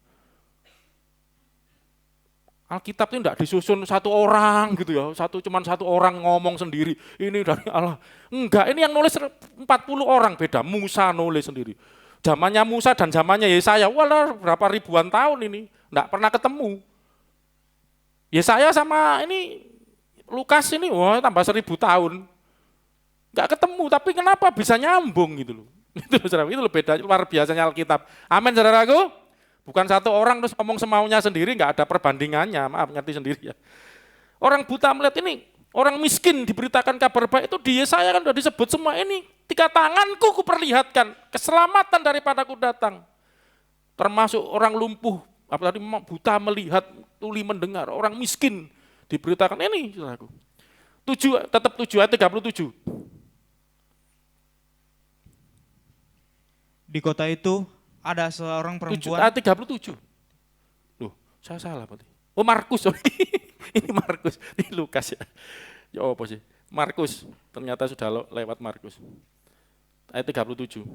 Alkitab itu enggak disusun satu orang gitu ya, cuman satu orang ngomong sendiri, ini dari Allah. Enggak, ini yang nulis 40 orang beda, Musa nulis sendiri. Zamannya Musa dan zamannya Yesaya, walah berapa ribuan tahun ini, enggak pernah ketemu. Yesaya sama ini Lukas ini, wah tambah 1000 tahun. Enggak ketemu, tapi kenapa bisa nyambung gitu loh. Itu loh beda, luar biasanya Alkitab. Amin saudaraku. Bukan satu orang terus ngomong semaunya sendiri, enggak ada perbandingannya, maaf ngerti sendiri ya. Orang buta melihat ini, orang miskin diberitakan kabar baik itu di Yesaya kan sudah disebut semua ini. 3 tanganku kuperlihatkan, keselamatan daripadaku datang. Termasuk orang lumpuh, apalagi buta melihat, tuli mendengar, orang miskin diberitakan ini, saudaraku. 7 ayat 37. Di kota itu ada seorang perempuan. 7 ayat 37. Loh, saya salah berarti. Oh Markus, ini Markus, ini Lukas ya. Ya apa sih? Markus, ternyata sudah lewat Markus. Ayat 37.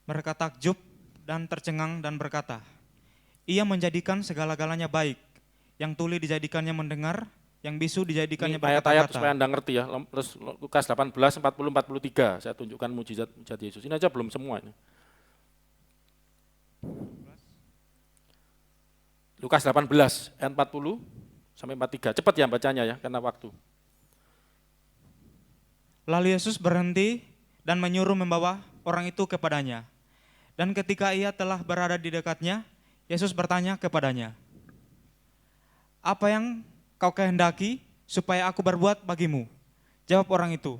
Mereka takjub dan tercengang dan berkata, ia menjadikan segala-galanya baik. Yang tuli dijadikannya mendengar, yang bisu dijadikannya berkata-kata. Ayat-ayat supaya Anda ngerti ya. Terus Lukas 18, 40, 43. Saya tunjukkan mujizat Yesus. Ini aja belum semua ini. Lukas 18, ayat 40 sampai 43. Cepat ya bacanya ya, karena waktu. Lalu Yesus berhenti dan menyuruh membawa orang itu kepadanya. Dan ketika ia telah berada di dekatnya, Yesus bertanya kepadanya, apa yang kau kehendaki supaya aku berbuat bagimu? Jawab orang itu,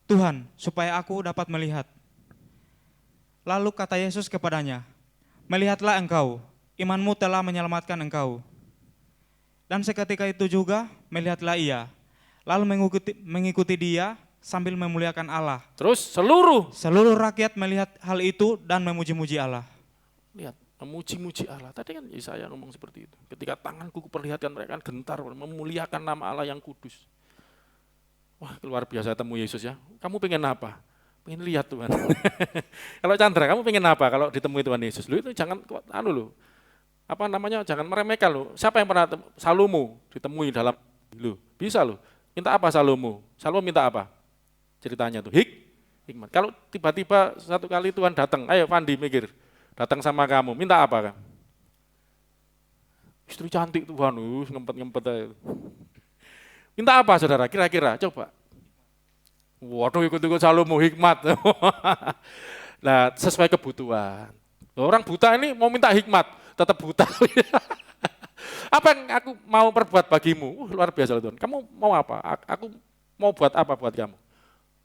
Tuhan, supaya aku dapat melihat. Lalu kata Yesus kepadanya, melihatlah engkau, imanmu telah menyelamatkan engkau. Dan seketika itu juga melihatlah ia, lalu mengikuti dia sambil memuliakan Allah. Terus seluruh rakyat melihat hal itu dan memuji-muji Allah. Lihat, memuji-muji Allah. Tadi kan Yesaya ngomong seperti itu. Ketika tanganku kuperlihatkan mereka kan gentar, memuliakan nama Allah yang kudus. Wah, luar biasa temu Yesus ya. Kamu pengen apa? Pengen lihat Tuhan. Kalau Chandra, kamu pengen apa kalau ditemui Tuhan Yesus? Lu itu jangan jangan meremehkan lu. Siapa yang pernah Salomo ditemui dalam lu? Bisa lu. Minta apa Salomo? Salomo minta apa? Ceritanya tuh hikmat. Kalau tiba-tiba satu kali Tuhan datang, ayo Fandi mikir. Datang sama kamu, minta apa kan? Istri cantik Tuhan, ngempet-ngempet aja. Minta apa saudara, kira-kira, coba. Waduh ikut-ikut Salomo, hikmat. Nah sesuai kebutuhan. Orang buta ini mau minta hikmat, tetap buta. Apa yang aku mau perbuat bagimu? Luar biasa Tuhan, kamu mau apa? Aku mau buat apa buat kamu?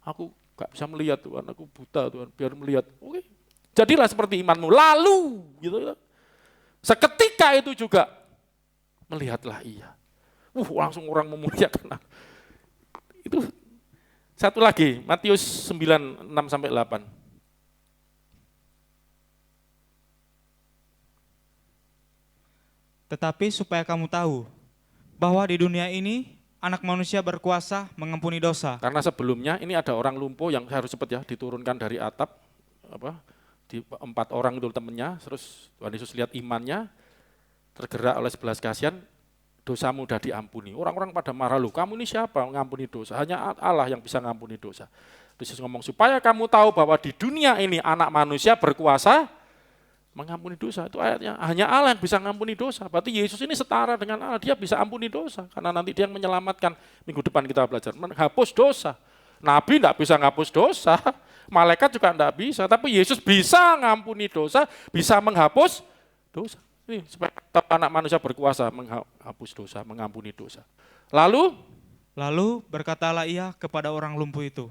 Aku gak bisa melihat Tuhan, aku buta Tuhan, biar melihat. Oke. Jadilah seperti imanmu. Lalu, gitu ya. Seketika itu juga melihatlah ia. Langsung orang memuliakan. Itu satu lagi, Matius 9, 6 sampai 8. Tetapi supaya kamu tahu bahwa di dunia ini anak manusia berkuasa mengampuni dosa. Karena sebelumnya ini ada orang lumpuh yang harus cepat ya diturunkan dari atap, di 4 orang itu temannya, terus Tuhan Yesus lihat imannya, tergerak oleh 11 kasihan, dosamu sudah diampuni. Orang-orang pada marah, loh kamu ini siapa mengampuni dosa? Hanya Allah yang bisa mengampuni dosa. Yesus ngomong, supaya kamu tahu bahwa di dunia ini anak manusia berkuasa mengampuni dosa. Itu ayatnya, hanya Allah yang bisa mengampuni dosa. Berarti Yesus ini setara dengan Allah, dia bisa ampuni dosa. Karena nanti dia yang menyelamatkan, minggu depan kita belajar, menghapus dosa. Nabi tidak bisa menghapus dosa, malaikat juga tidak bisa, tapi Yesus bisa mengampuni dosa, bisa menghapus dosa. Ini supaya anak manusia berkuasa menghapus dosa, mengampuni dosa. Lalu berkatalah ia kepada orang lumpuh itu,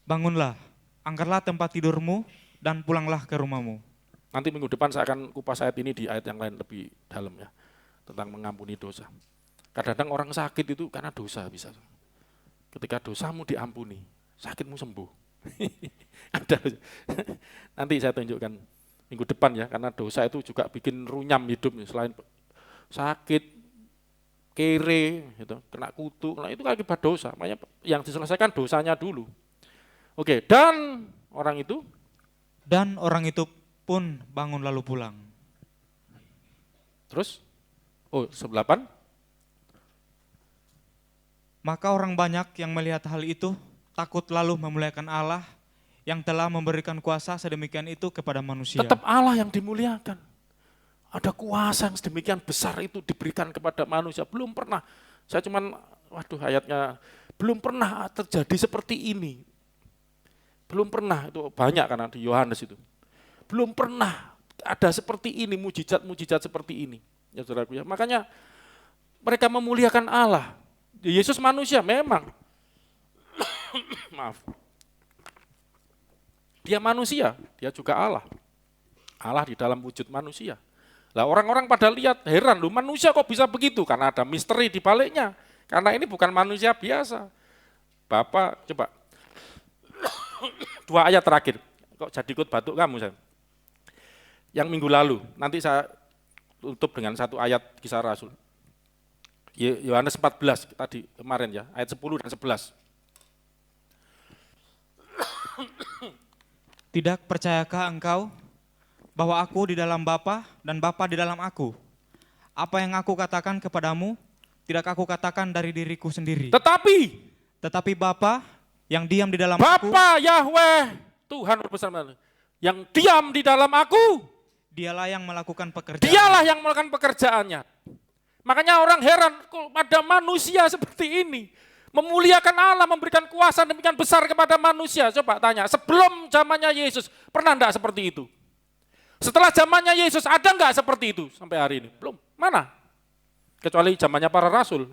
bangunlah, angkatlah tempat tidurmu dan pulanglah ke rumahmu. Nanti minggu depan saya akan kupas ayat ini di ayat yang lain lebih dalam ya, tentang mengampuni dosa. Kadang-kadang orang sakit itu karena dosa bisa. Ketika dosamu diampuni, sakitmu sembuh. Ada. Nanti saya tunjukkan minggu depan ya, karena dosa itu juga bikin runyam hidup, selain sakit, kere, gitu, kena kutu, nah itu akibat dosa. Makanya yang diselesaikan dosanya dulu. Oke, dan orang itu pun bangun lalu pulang. Terus, 8. Maka orang banyak yang melihat hal itu takut lalu memuliakan Allah yang telah memberikan kuasa sedemikian itu kepada manusia. Tetap Allah yang dimuliakan. Ada kuasa yang sedemikian besar itu diberikan kepada manusia. Belum pernah, saya cuman, ayatnya, belum pernah terjadi seperti ini. Belum pernah, itu banyak karena di Yohanes itu. Belum pernah ada seperti ini, mujizat-mujizat seperti ini. Ya saudaraku ya, makanya mereka memuliakan Allah. Yesus manusia memang. Maaf. Dia manusia, dia juga Allah. Allah di dalam wujud manusia. Lah orang-orang pada lihat, heran, loh manusia kok bisa begitu? Karena ada misteri di baliknya. Karena ini bukan manusia biasa. Bapak, coba. 2 ayat terakhir. Kok jadi ikut batuk kamu, saya? Yang minggu lalu, nanti saya tutup dengan 1 ayat Kisah Rasul. Yohanes 14 tadi kemarin ya, ayat 10 dan 11. Tidak percayakah engkau bahwa aku di dalam Bapa dan Bapa di dalam aku? Apa yang aku katakan kepadamu, tidak aku katakan dari diriku sendiri. Tetapi Bapa yang diam di dalam aku, Bapa Yahweh, Tuhan bersama yang diam di dalam aku, dialah yang melakukan pekerjaan. Dialah yang melakukan pekerjaannya. Makanya orang heran, kok ada manusia seperti ini. Memuliakan Allah, memberikan kuasa demikian besar kepada manusia. Coba tanya, sebelum zamannya Yesus, pernah enggak seperti itu? Setelah zamannya Yesus, ada enggak seperti itu sampai hari ini? Belum, mana? Kecuali zamannya para rasul.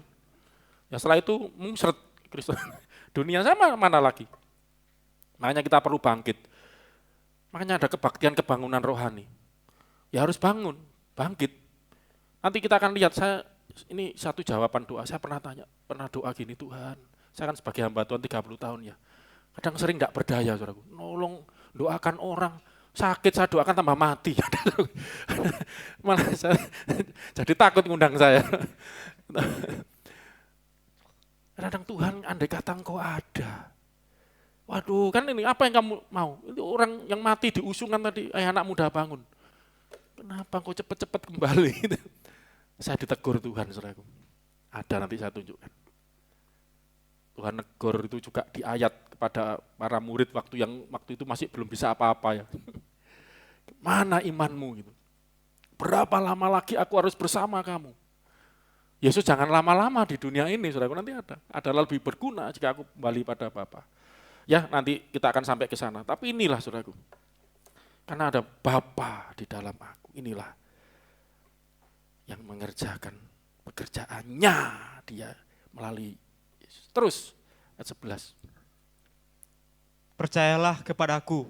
Ya setelah itu, musret Kristus. Dunia sama mana lagi? Makanya kita perlu bangkit. Makanya ada kebaktian kebangunan rohani. Ya harus bangun, bangkit. Nanti kita akan lihat, ini satu jawaban doa, saya pernah doa gini, Tuhan, saya kan sebagai hamba Tuhan 30 tahun ya, kadang sering enggak berdaya, saudaraku, nolong, doakan orang, sakit saya doakan tambah mati, malah saya jadi takut ngundang saya. Kadang Tuhan, andai kata Engkau ada, waduh kan ini apa yang kamu mau, itu orang yang mati diusungan tadi, anak muda bangun, kenapa Engkau cepat-cepat kembali, saya ditegur Tuhan, saudaraku. Ada nanti saya tunjukkan. Tuhan negur itu juga di ayat kepada para murid waktu itu masih belum bisa apa-apa ya. Mana imanmu gitu. Berapa lama lagi aku harus bersama kamu? Yesus jangan lama-lama di dunia ini, saudaraku, nanti ada. Ada lebih berguna jika aku kembali pada Bapa. Ya, nanti kita akan sampai ke sana. Tapi inilah, saudaraku. Karena ada Bapa di dalam aku. Inilah yang mengerjakan pekerjaannya dia melalui Yesus. Terus, ayat 11. Percayalah kepadaku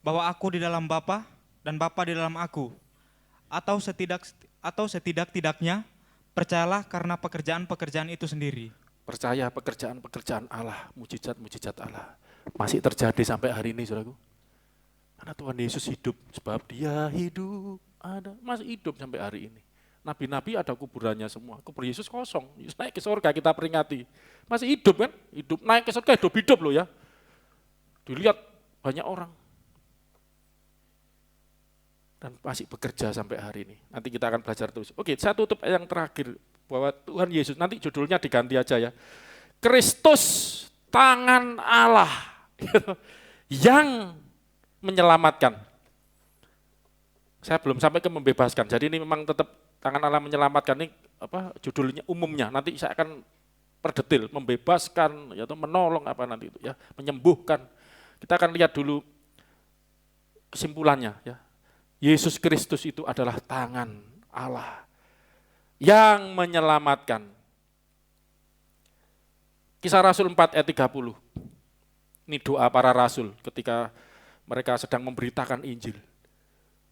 bahwa aku di dalam Bapa dan Bapa di dalam aku. Atau setidak-tidaknya percayalah karena pekerjaan-pekerjaan itu sendiri. Percaya pekerjaan-pekerjaan Allah, mujizat-mujizat Allah masih terjadi sampai hari ini, saudaraku. Karena Tuhan Yesus hidup, sebab dia hidup, masih hidup sampai hari ini. Nabi-nabi ada kuburannya semua, kubur Yesus kosong, Yesus naik ke surga kita peringati. Masih hidup kan, hidup naik ke surga, hidup loh ya. Dilihat banyak orang. Dan masih bekerja sampai hari ini. Nanti kita akan belajar terus. Oke, saya tutup yang terakhir, bahwa Tuhan Yesus, nanti judulnya diganti aja ya. Kristus, tangan Allah, yang menyelamatkan. Saya belum sampai ke membebaskan, jadi ini memang tetap tangan Allah menyelamatkan, ini judulnya umumnya, nanti saya akan perdetil, membebaskan, atau menolong nanti itu ya, menyembuhkan. Kita akan lihat dulu kesimpulannya ya. Yesus Kristus itu adalah tangan Allah yang menyelamatkan. Kisah Rasul 4 ayat 30. Ini doa para rasul ketika mereka sedang memberitakan Injil.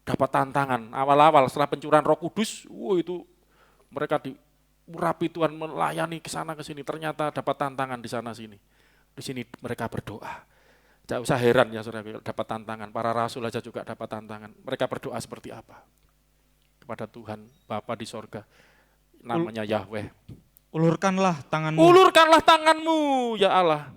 Dapat tantangan awal-awal setelah pencurahan Roh Kudus, itu mereka diurapi Tuhan melayani ke sana ke sini, ternyata dapat tantangan di sana sini. Di sini mereka berdoa. Tidak usah heran ya saudara, dapat tantangan. Para rasul aja juga dapat tantangan. Mereka berdoa seperti apa? Kepada Tuhan, Bapa di sorga, namanya Yahweh. Ulurkanlah tanganmu. Ulurkanlah tanganmu, ya Allah.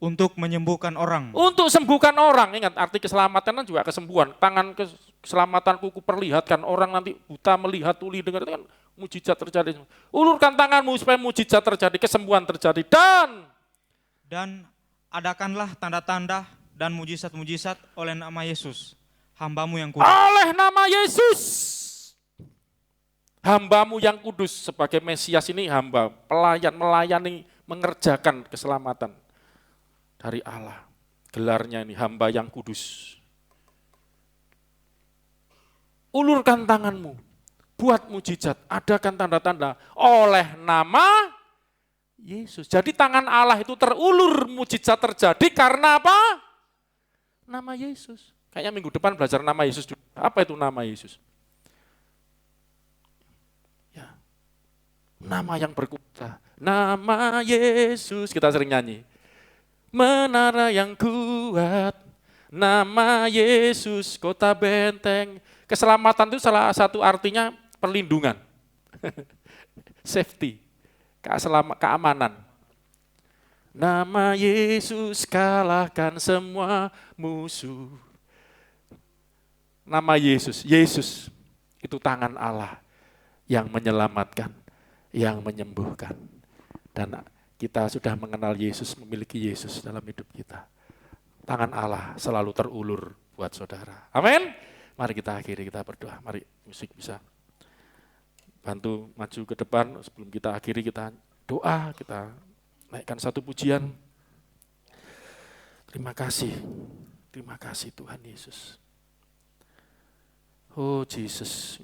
Untuk menyembuhkan orang. Untuk sembuhkan orang. Ingat, arti keselamatan kan juga kesembuhan. Tangan keselamatanku kuperlihatkan, orang nanti buta melihat, tuli dengar, itu kan mujizat terjadi. Ulurkan tanganmu supaya mujizat terjadi, kesembuhan terjadi. Dan adakanlah tanda-tanda dan mujizat-mujizat oleh nama Yesus, hambamu yang kudus. Oleh nama Yesus, hambamu yang kudus. Sebagai Mesias ini hamba, pelayan, melayani, mengerjakan keselamatan dari Allah. Gelarnya ini hamba yang kudus. Ulurkan tanganmu, buat mujizat, adakan tanda-tanda oleh nama Yesus. Jadi tangan Allah itu terulur, mujizat terjadi karena apa? Nama Yesus. Kayaknya minggu depan belajar nama Yesus. Apa itu nama Yesus? Ya. Nama yang berkuasa. Nama Yesus, kita sering nyanyi. Menara yang kuat, nama Yesus, kota benteng. Keselamatan itu salah satu artinya perlindungan. Safety. Keamanan. Nama Yesus kalahkan semua musuh. Nama Yesus, Yesus itu tangan Allah yang menyelamatkan, yang menyembuhkan. Dan kita sudah mengenal Yesus, memiliki Yesus dalam hidup kita. Tangan Allah selalu terulur buat saudara. Amin. Mari kita akhiri, kita berdoa. Mari musik bisa bantu maju ke depan. Sebelum kita akhiri, kita doa, kita naikkan satu pujian. Terima kasih Tuhan Yesus. Oh Jesus.